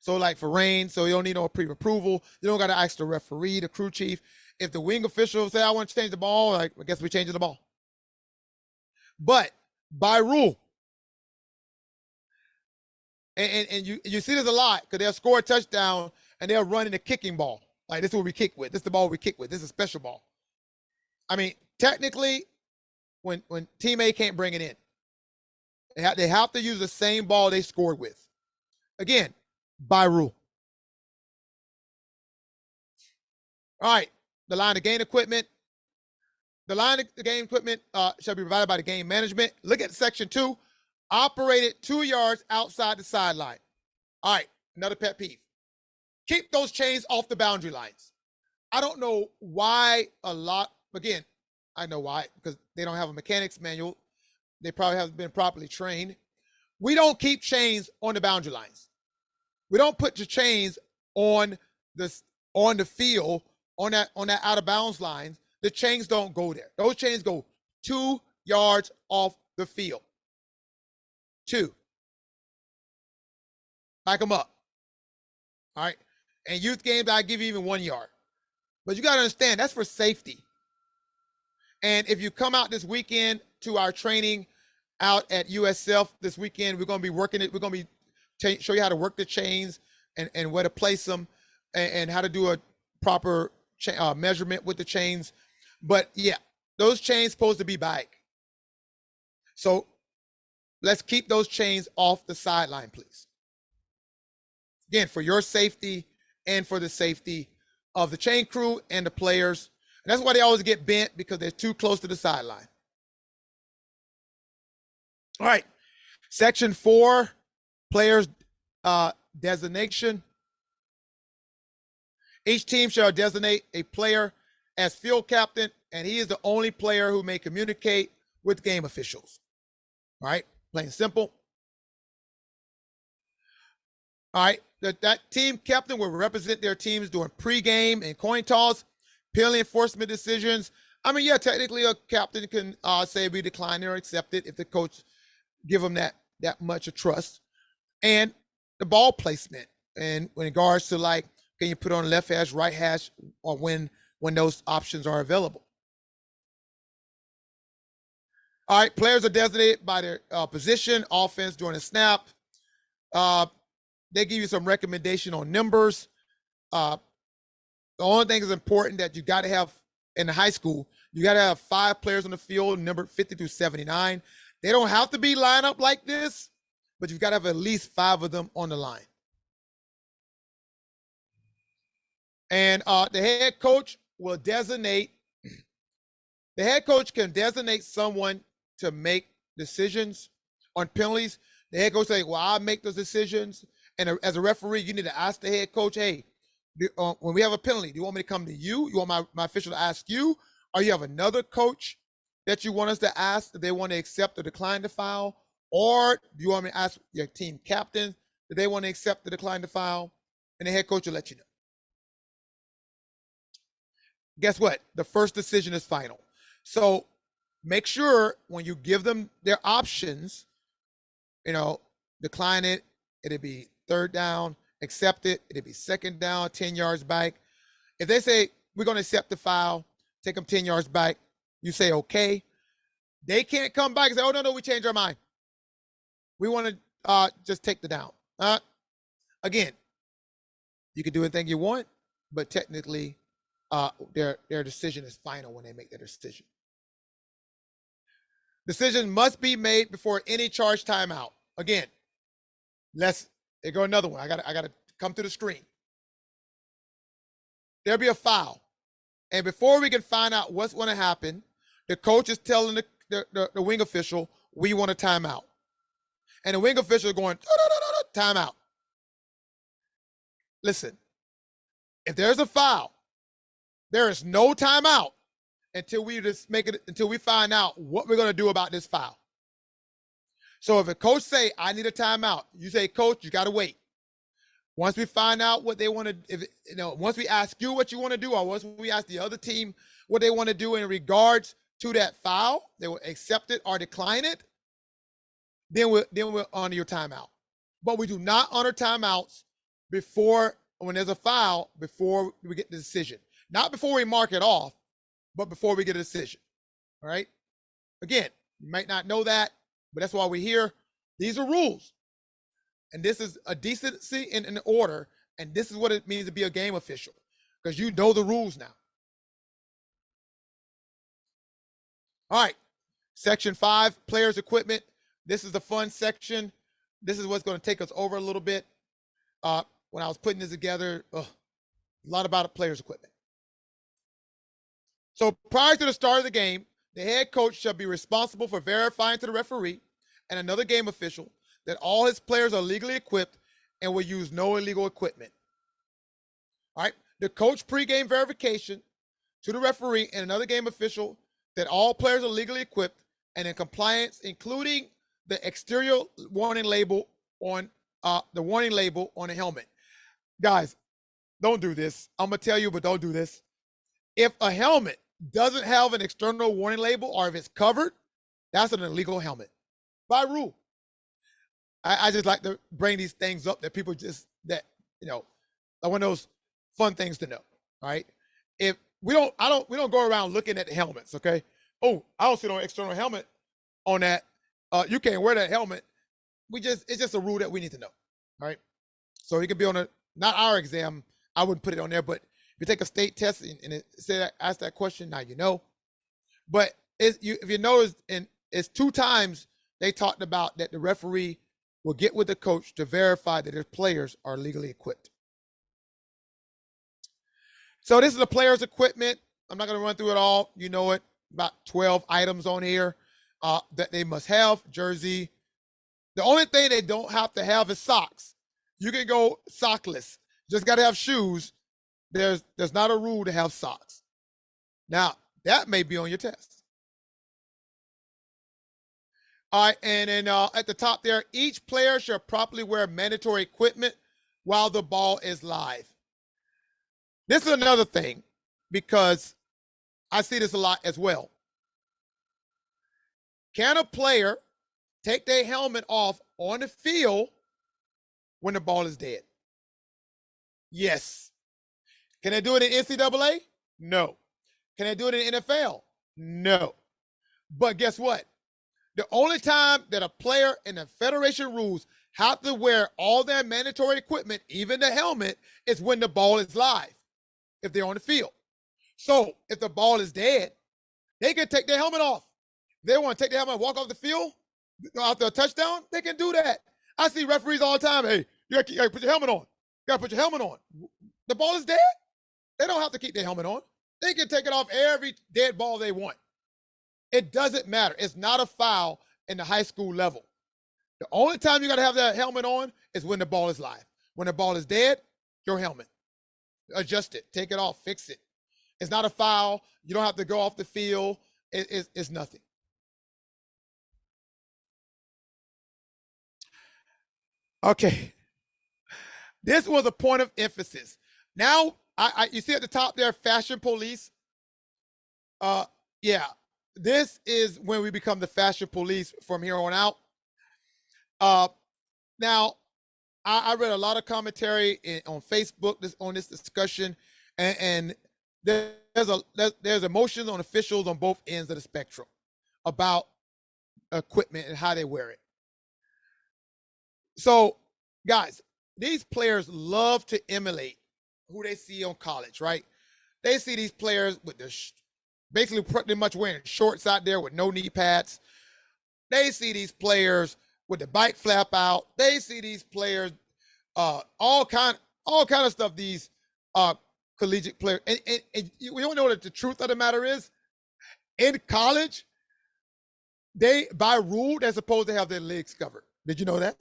So like for rain, so you don't need no pre-approval. You don't got to ask the referee, the crew chief. If the wing official say, I want to change the ball, like, I guess we change the ball. But by rule, and you see this a lot because they'll score a touchdown and they're running a kicking ball. Like, this is what we kick with. This is the ball we kick with. This is a special ball. I mean, technically, when team A can't bring it in, they have to use the same ball they scored with. Again, by rule. All right, the line of game equipment. The line of the game equipment shall be provided by the game management. Look at section 2. Operated 2 yards outside the sideline. All right, another pet peeve. Keep those chains off the boundary lines. I don't know why again, I know why, because they don't have a mechanics manual. They probably haven't been properly trained. We don't keep chains on the boundary lines. We don't put the chains on the field, on that out of bounds line. The chains don't go there. Those chains go 2 yards off the field. 2. Back them up. All right. And youth games, I give you even 1 yard. But you got to understand, that's for safety. And if you come out this weekend to our training out at USF this weekend, we're going to be working it. We're going to be show you how to work the chains and where to place them and how to do a proper measurement with the chains. But yeah, those chains supposed to be back. So let's keep those chains off the sideline, please. Again, for your safety and for the safety of the chain crew and the players. And that's why they always get bent, because they're too close to the sideline. All right. Section 4, players designation. Each team shall designate a player as field captain, and he is the only player who may communicate with game officials. All right, plain and simple. All right, that team captain will represent their teams during pregame and coin toss, penalty enforcement decisions. I mean, yeah, technically a captain can say we decline or accept it if the coach give them that much of trust. And the ball placement, and in regards to, like, can you put on left hash, right hash, or when those options are available. All right, players are designated by their position, offense during the snap. They give you some recommendation on numbers. The only thing is important that you got to have in the high school, you got to have 5 players on the field, numbered 50 through 79. They don't have to be lined up like this, but you've got to have at least 5 of them on the line. And the head coach will designate, the head coach can designate someone to make decisions on penalties. The head coach say, well, I'll make those decisions. And as a referee, you need to ask the head coach, hey, when we have a penalty, do you want me to come to you? You want my official to ask you? Or you have another coach that you want us to ask that they want to accept or decline the foul? Or do you want me to ask your team captain that they want to accept or decline the foul? And the head coach will let you know. Guess what? The first decision is final. So make sure when you give them their options, decline it, it'll be 3rd down, accept it, it'll be 2nd down, 10 yards back. If they say, we're going to accept the foul, take them 10 yards back, you say, okay. They can't come back and say, oh, no, we changed our mind. We want to just take the down. Again, you can do anything you want, but technically, their decision is final when they make their decision. Decision must be made before any charge timeout. Again, there go another one. I gotta come to the screen. There'll be a foul. And before we can find out what's going to happen, the coach is telling the wing official, we want a timeout. And the wing official is going, timeout. Listen, if there's a foul, there is no timeout until we find out what we're going to do about this foul. So if a coach say, I need a timeout, you say, coach, you got to wait. Once we find out what they want to, if once we ask you what you want to do, or once we ask the other team what they want to do in regards to that foul, they will accept it or decline it. Then we'll honor your timeout. But we do not honor timeouts before when there's a foul before we get the decision. Not before we mark it off, but before we get a decision. All right. Again, you might not know that, but that's why we're here. These are rules. And this is a decency and an order. And this is what it means to be a game official, because you know the rules now. All right. Section 5, players' equipment. This is the fun section. This is what's going to take us over a little bit. When I was putting this together, a lot about players' equipment. So prior to the start of the game, the head coach shall be responsible for verifying to the referee and another game official that all his players are legally equipped and will use no illegal equipment. All right. The coach pregame verification to the referee and another game official that all players are legally equipped and in compliance, including the exterior warning label on the helmet. Guys, don't do this. I'm gonna tell you, but don't do this. If a helmet doesn't have an external warning label, or if it's covered, that's an illegal helmet by rule. I just like to bring these things up that people just I want those fun things to know. All right. If we don't go around looking at the helmets. Okay. Oh, I don't see no external helmet on that. You can't wear that helmet. It's just a rule that we need to know. All right. So it could be on not our exam. I wouldn't put it on there, but if you take a state test and it ask that question, now you know. But if you notice, it's 2 times they talked about that the referee will get with the coach to verify that his players are legally equipped. So this is the players' equipment. I'm not going to run through it all. You know it. About 12 items on here that they must have. Jersey. The only thing they don't have to have is socks. You can go sockless. Just got to have shoes. There's not a rule to have socks. Now, that may be on your test. All right, and then at the top there, each player shall properly wear mandatory equipment while the ball is live. This is another thing, because I see this a lot as well. Can a player take their helmet off on the field when the ball is dead? Yes. Can they do it in NCAA? No. Can they do it in NFL? No. But guess what? The only time that a player in the federation rules have to wear all their mandatory equipment, even the helmet, is when the ball is live, if they're on the field. So if the ball is dead, they can take their helmet off. If they want to take their helmet and walk off the field after a touchdown, they can do that. I see referees all the time. Hey, you gotta put your helmet on. You gotta put your helmet on. The ball is dead. They don't have to keep their helmet on. They can take it off every dead ball they want. It doesn't matter. It's not a foul in the high school level. The only time you got to have that helmet on is when the ball is live. When the ball is dead, your helmet. Adjust it. Take it off. Fix it. It's not a foul. You don't have to go off the field. It's nothing. Okay. This was a point of emphasis. Now, you see at the top there, fashion police. Yeah. This is when we become the fashion police from here on out. Now, I read a lot of commentary on Facebook on this discussion, and there's emotions on officials on both ends of the spectrum about equipment and how they wear it. So, guys, these players love to emulate who they see on college, right? They see these players with the basically pretty much wearing shorts out there with no knee pads. They see these players with the bike flap out. They see these players, all kind of stuff. These collegiate players, and we don't know that the truth of the matter is, in college, they by rule they're supposed to have their legs covered. Did you know that?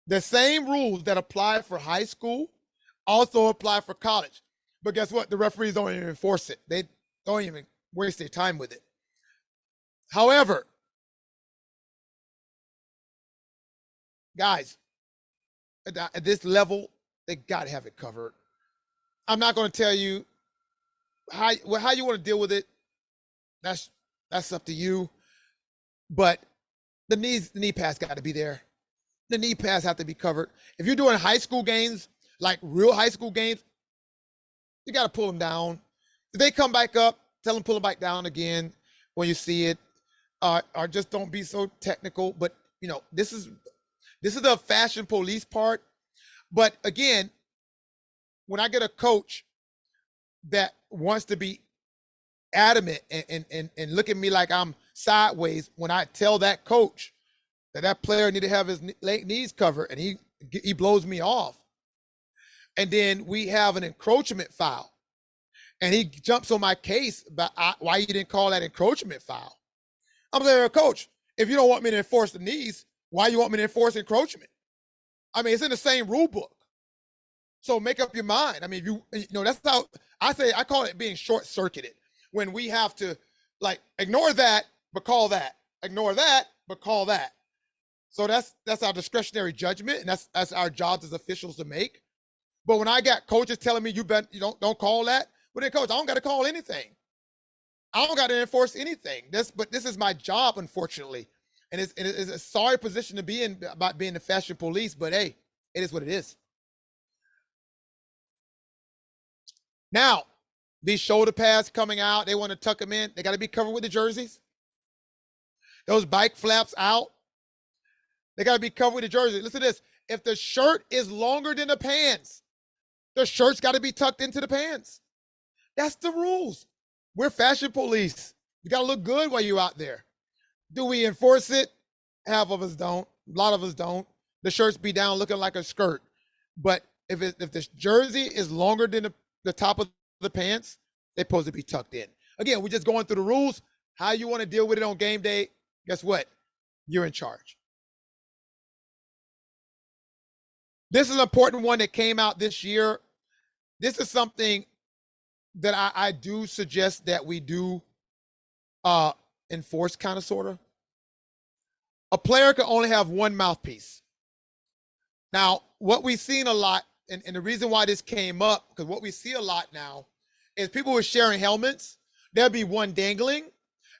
The same rules that apply for high school also apply for college. But guess what? The referees don't even enforce it. They don't even waste their time with it. However, guys, at this level, they got to have it covered. I'm not going to tell you how you want to deal with it. That's up to you. But the knee pads got to be there. The knee pads have to be covered. If you're doing high school games, like real high school games, you got to pull them down. If they come back up, tell them pull them back down again when you see it, or just don't be so technical. But you know, this is the fashion police part. But again, when I get a coach that wants to be adamant and look at me like I'm sideways when I tell that coach that player need to have his knees covered, and he blows me off. And then we have an encroachment foul, and he jumps on my case about why you didn't call that encroachment foul. I'm saying, Coach, if you don't want me to enforce the knees, why you want me to enforce encroachment? I mean, it's in the same rule book. So make up your mind. I mean, you know, that's how I call it being short-circuited, when we have to like ignore that, but call that. Ignore that, but call that. So that's our discretionary judgment, and that's our jobs as officials to make. But when I got coaches telling me you don't call that, well then, coach, I don't got to call anything. I don't got to enforce anything. But this is my job, unfortunately, and it's a sorry position to be in about being the fashion police. But hey, it is what it is. Now, these shoulder pads coming out, they want to tuck them in. They got to be covered with the jerseys. Those bike flaps out. They got to be covered with the jersey. Listen to this. If the shirt is longer than the pants, the shirt's got to be tucked into the pants. That's the rules. We're fashion police. You got to look good while you're out there. Do we enforce it? Half of us don't. A lot of us don't. The shirts be down looking like a skirt. But if the jersey is longer than the top of the pants, they're supposed to be tucked in. Again, we're just going through the rules. How you want to deal with it on game day, guess what? You're in charge. This is an important one that came out this year. This is something that I do suggest that we do enforce, kind of, sort of. A player can only have one mouthpiece. Now, what we've seen a lot, and the reason why this came up, because what we see a lot now is people who are sharing helmets. There'll be one dangling,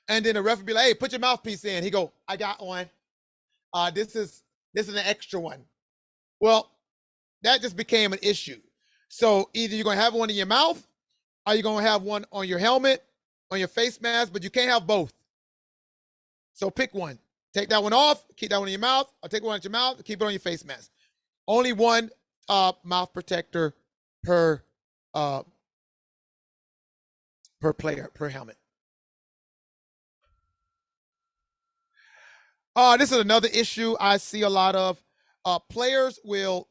and then the ref will be like, hey, put your mouthpiece in. He go, I got one. This is an extra one. Well, that just became an issue. So either you're going to have one in your mouth, or you're going to have one on your helmet, on your face mask, but you can't have both. So pick one. Take that one off, keep that one in your mouth, or take one out your mouth, keep it on your face mask. Only one mouth protector per player, per helmet. This is another issue I see a lot of. Players will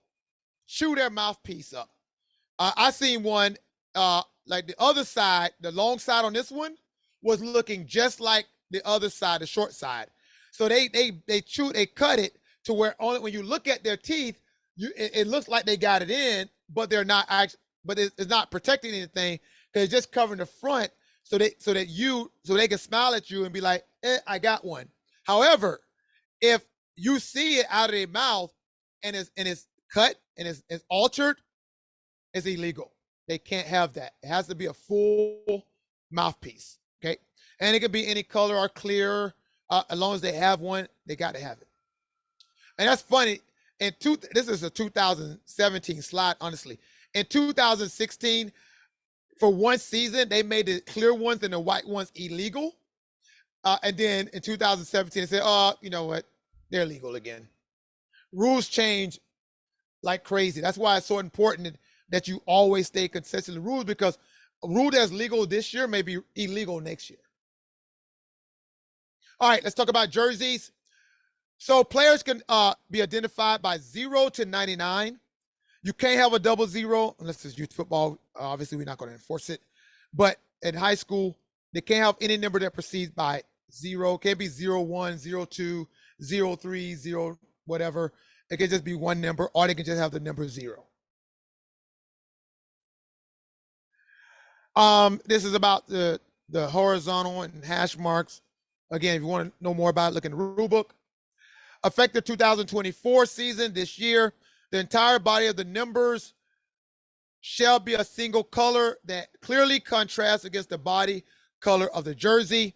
chew their mouthpiece up. I seen one, like the other side, the long side on this one was looking just like the other side, the short side. So they cut it to where only when you look at their teeth, it looks like they got it in, but they're not actually, but it's not protecting anything, because it's just covering the front so they can smile at you and be like, I got one. However, if you see it out of their mouth and it's cut and it's altered, it's illegal. They can't have that. It has to be a full mouthpiece. Okay. And it can be any color or clear. As long as they have one, they got to have it. And that's funny. This is a 2017 slide, honestly. In 2016, for one season, they made the clear ones and the white ones illegal. And then in 2017, they said, oh, you know what? They're legal again. Rules change like crazy. That's why it's so important that you always stay consistent with rules, because a rule that's legal this year may be illegal next year. All right, let's talk about jerseys. So players can be identified by 0 to 99. You can't have a double zero unless it's youth football. Obviously, we're not going to enforce it. But in high school, they can't have any number that precedes by 0. It can't be 0, 1, 0, 2, 0, 3, 0, whatever. It can just be one number, or they can just have the number 0. This is about the horizontal and hash marks. Again, if you want to know more about it, look in the rule book. Effective 2024 season this year, The entire body of the numbers shall be a single color that clearly contrasts against the body color of the jersey.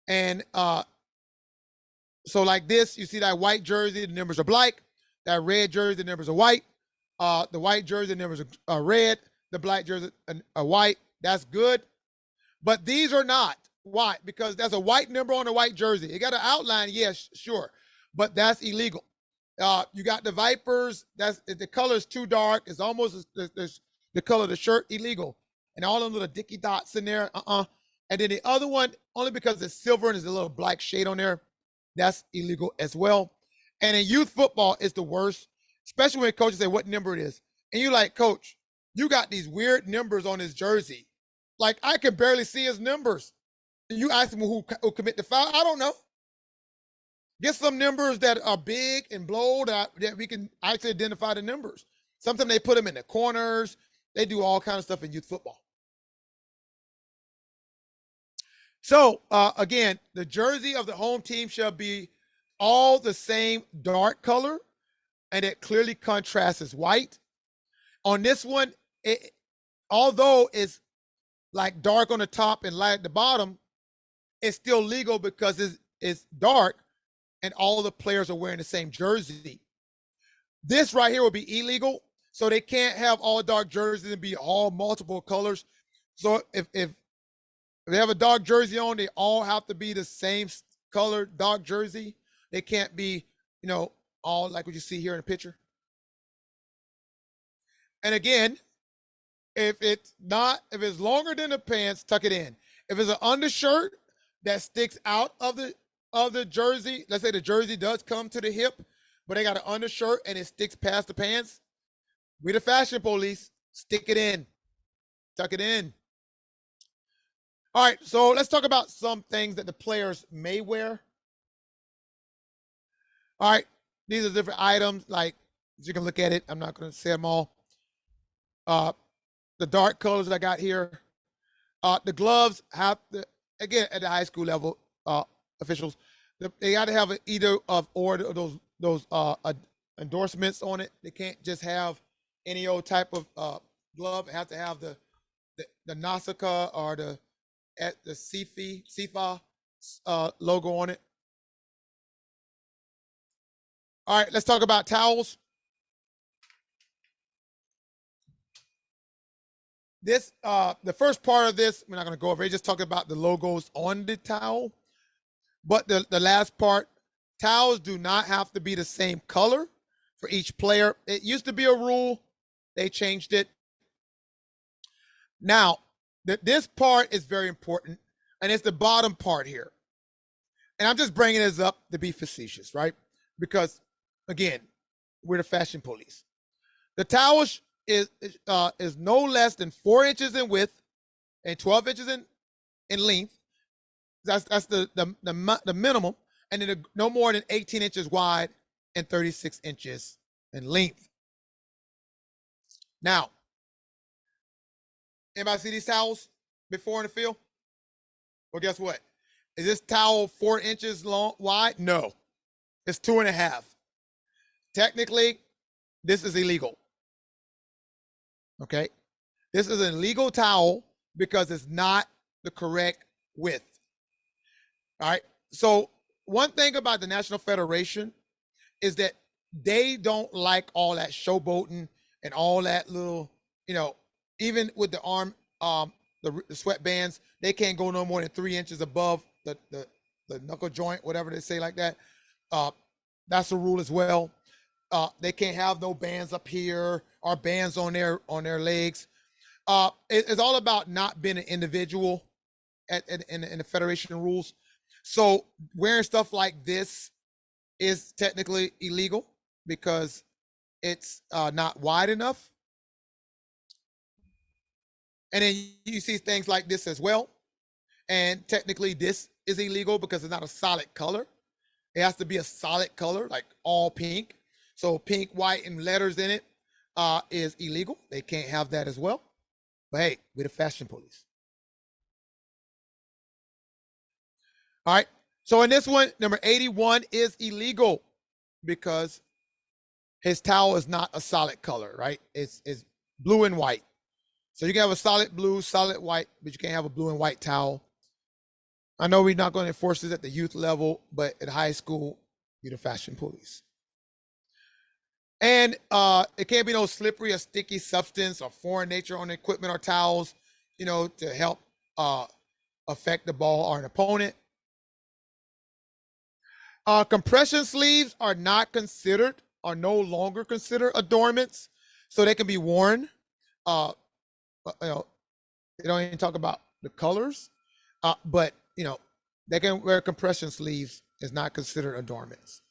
And so like this, you see that white jersey, the numbers are black. That red jersey, the numbers are white. The white jersey, the numbers are red. The black jersey are white. That's good. But these are not. Why? Because there's a white number on a white jersey. It got an outline, yes, sure. But that's illegal. You got the Vipers. That's the color is too dark. It's almost the color of the shirt, illegal. And all them little dicky dots in there, And then the other one, only because it's silver and there's a little black shade on there, that's illegal as well. And in youth football, it's the worst, especially when coaches say what number it is. And you're like, Coach, you got these weird numbers on his jersey. Like, I can barely see his numbers. And you ask him who commit the foul. I don't know. Get some numbers that are big and bold that we can actually identify the numbers. Sometimes they put them in the corners. They do all kinds of stuff in youth football. So, again, the jersey of the home team shall be all the same dark color, and it clearly contrasts as white. On this one, although it's like dark on the top and light at the bottom, it's still legal because it's dark and all the players are wearing the same jersey. This right here will be illegal. So they can't have all dark jerseys and be all multiple colors. So if they have a dark jersey on, they all have to be the same color dark jersey. They can't be, all like what you see here in the picture. And again, if it's longer than the pants, tuck it in. If it's an undershirt that sticks out of the jersey, let's say the jersey does come to the hip, but they got an undershirt and it sticks past the pants, we the fashion police, stick it in, tuck it in. All right, so let's talk about some things that the players may wear. All right, these are different items. Like, you can look at it. I'm not going to say them all. The dark colors that I got here. The gloves have to, again, at the high school level, officials, they got to have either of or those endorsements on it. They can't just have any old type of glove. It has to have the Nausicaa or the CFA logo on it. All right, let's talk about towels. This, the first part of this, we're not going to go over it. Just talking about the logos on the towel. But the last part, towels do not have to be the same color for each player. It used to be a rule. They changed it. Now, this part is very important, and it's the bottom part here. And I'm just bringing this up to be facetious, right? Because, again, we're the fashion police. The towel is no less than 4 inches in width and 12 inches in length. That's the minimum, and then no more than 18 inches wide and 36 inches in length. Now, anybody see these towels before in the field? Well, guess what? Is this towel 4 inches long wide? No, it's 2.5. Technically, this is illegal. Okay, this is an illegal towel because it's not the correct width. All right. So one thing about the National Federation is that they don't like all that showboating and all that little, even with the arm, the sweatbands, they can't go no more than 3 inches above the knuckle joint, whatever they say like that. That's a rule as well. They can't have no bands up here or bands on their legs. It's all about not being an individual in the Federation rules. So wearing stuff like this is technically illegal because it's not wide enough. And then you see things like this as well. And technically this is illegal because it's not a solid color. It has to be a solid color, like all pink. So pink, white, and letters in it is illegal. They can't have that as well. But hey, we're the fashion police. All right. So in this one, number 81 is illegal because his towel is not a solid color, right? It's blue and white. So you can have a solid blue, solid white, but you can't have a blue and white towel. I know we're not going to enforce this at the youth level, but at high school, you're the fashion police. And it can't be no slippery or sticky substance or foreign nature on the equipment or towels, to help affect the ball or an opponent. Compression sleeves are no longer considered adornments, so they can be worn. They don't even talk about the colors, but they can wear compression sleeves is not considered adornments.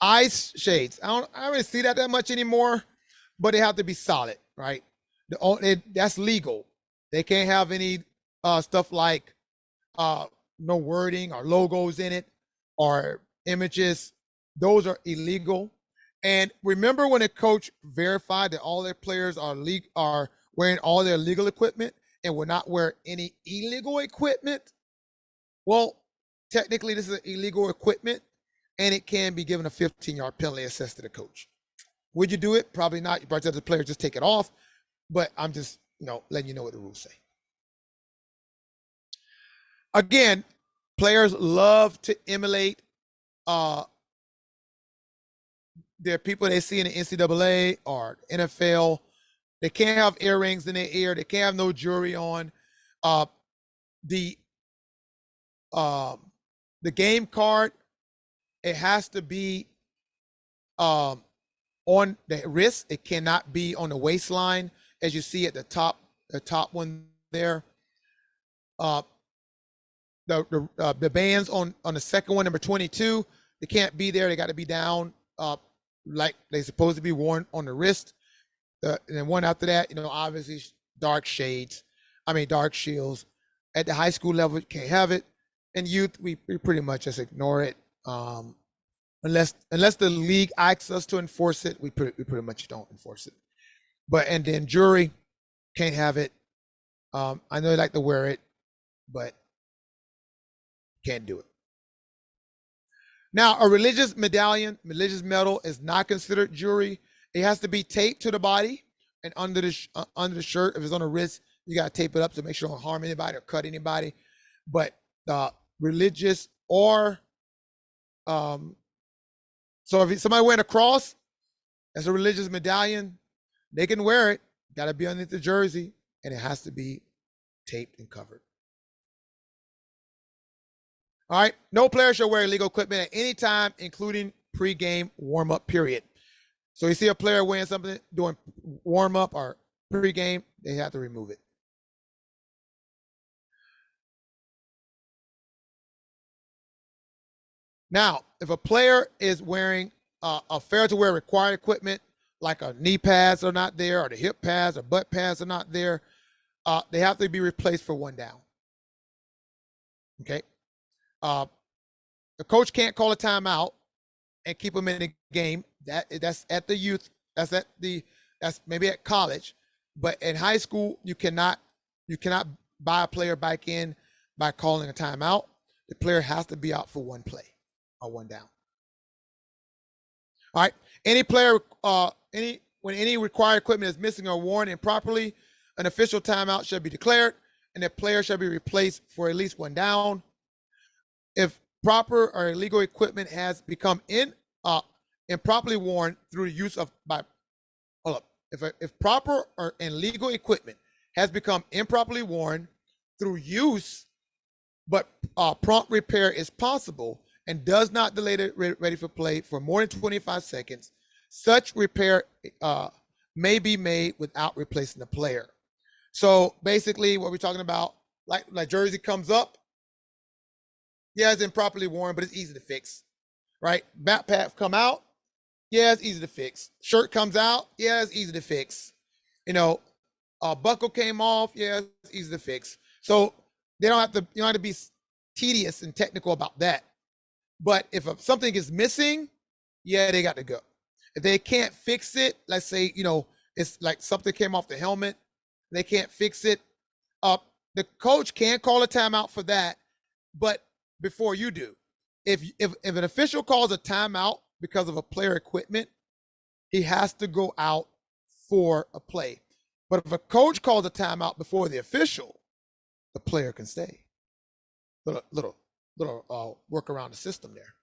Ice shades, I don't really see that much anymore, but they have to be solid, right? That's legal. They can't have any stuff like no wording or logos in it or images. Those are illegal. And remember when a coach verified that all their players are wearing all their legal equipment and will not wear any illegal equipment? Well, technically this is illegal equipment and it can be given a 15-yard penalty assessed to the coach. Would you do it? Probably not. You probably tell the player just take it off, but I'm just letting you know what the rules say. Again, players love to emulate their people they see in the NCAA or NFL. They can't have earrings in their ear. They can't have no jewelry on. The game card, it has to be on the wrist. It cannot be on the waistline, as you see at the top one there. The bands on the second one, number 22, they can't be there. They got to be down like they're supposed to be worn on the wrist. And then one after that, obviously dark shields. At the high school level, you can't have it. In youth, we pretty much just ignore it. Unless the league asks us to enforce it, we pretty much don't enforce it. And then jewelry, can't have it. I know they like to wear it, but can't do it. Now, a religious medal is not considered jewelry. It has to be taped to the body and under the shirt. If it's on the wrist, you got to tape it up to make sure it don't harm anybody or cut anybody. But religious or so if somebody wearing a cross, that's a religious medallion. They can wear it. Got to be underneath the jersey, and it has to be taped and covered. All right. No player shall wear illegal equipment at any time, including pre-game warm-up period. So you see a player wearing something doing warm-up or pre-game, they have to remove it. Now, if a player is wearing a fair to wear required equipment, like a knee pads are not there, or the hip pads or butt pads are not there, they have to be replaced for one down. Okay. The coach can't call a timeout and keep them in the game. That's at the youth. That's maybe at college, but in high school you cannot buy a player back in by calling a timeout. The player has to be out for one play or one down. All right. Any player, when any required equipment is missing or worn improperly, an official timeout shall be declared, and the player shall be replaced for at least one down. If proper or illegal equipment has become improperly worn through the use of if proper or illegal equipment has become improperly worn through use, but prompt repair is possible and does not delay the ready for play for more than 25 seconds, such repair may be made without replacing the player. So basically what we're talking about, like jersey comes up, yeah, it's improperly worn, but it's easy to fix, right? Backpack come out, yeah, it's easy to fix. Shirt comes out, yeah, it's easy to fix. Buckle came off, yeah, it's easy to fix. So you don't have to be tedious and technical about that. But if something is missing, yeah, they got to go. If they can't fix it, let's say, it's like something came off the helmet, they can't fix it. The coach can call a timeout for that, but before you do, if an official calls a timeout because of a player equipment he has to go out for a play. But if a coach calls a timeout before the official, the player can stay. Little work around the system there.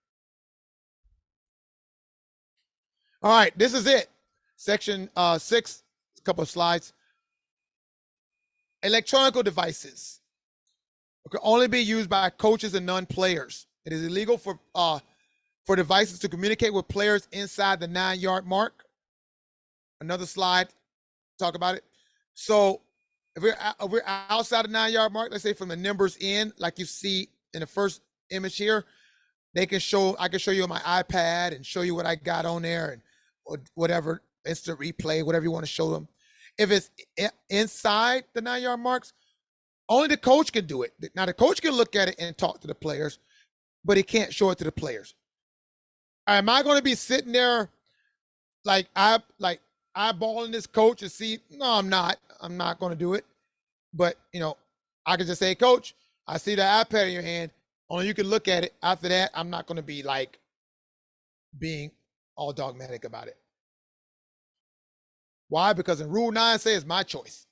All right, this is it. Section 6, a couple of slides. Electronic devices can only be used by coaches and non-players. It is illegal for devices to communicate with players inside the 9-yard mark. Another slide, talk about it. So if we're outside the 9-yard mark, let's say from the numbers in, like you see in the first image here, I can show you on my iPad and show you what I got on there and or whatever, instant replay, whatever you want to show them. If it's inside the 9-yard marks, only the coach can do it. Now the coach can look at it and talk to the players, but he can't show it to the players. Am I going to be sitting there like eyeballing this coach and see? No, I'm not. I'm not going to do it. But I can just say, Coach, I see the iPad in your hand. Only you can look at it. After that, I'm not going to be like being all dogmatic about it. Why? Because in Rule 9 says it's my choice.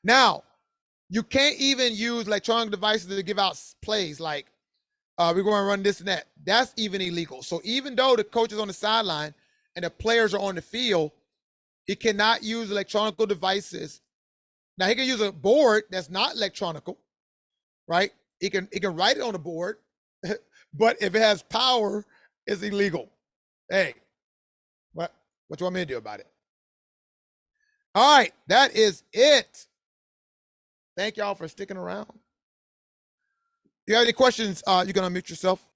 Now, you can't even use electronic devices to give out plays like we're going to run this and that. That's even illegal. So even though the coach is on the sideline and the players are on the field, he cannot use electronic devices. Now, he can use a board that's not electronic, right? He can write it on the board, but if it has power, it's illegal. Hey, what do you want me to do about it? All right, that is it. Thank y'all for sticking around. If you have any questions, you can unmute yourself.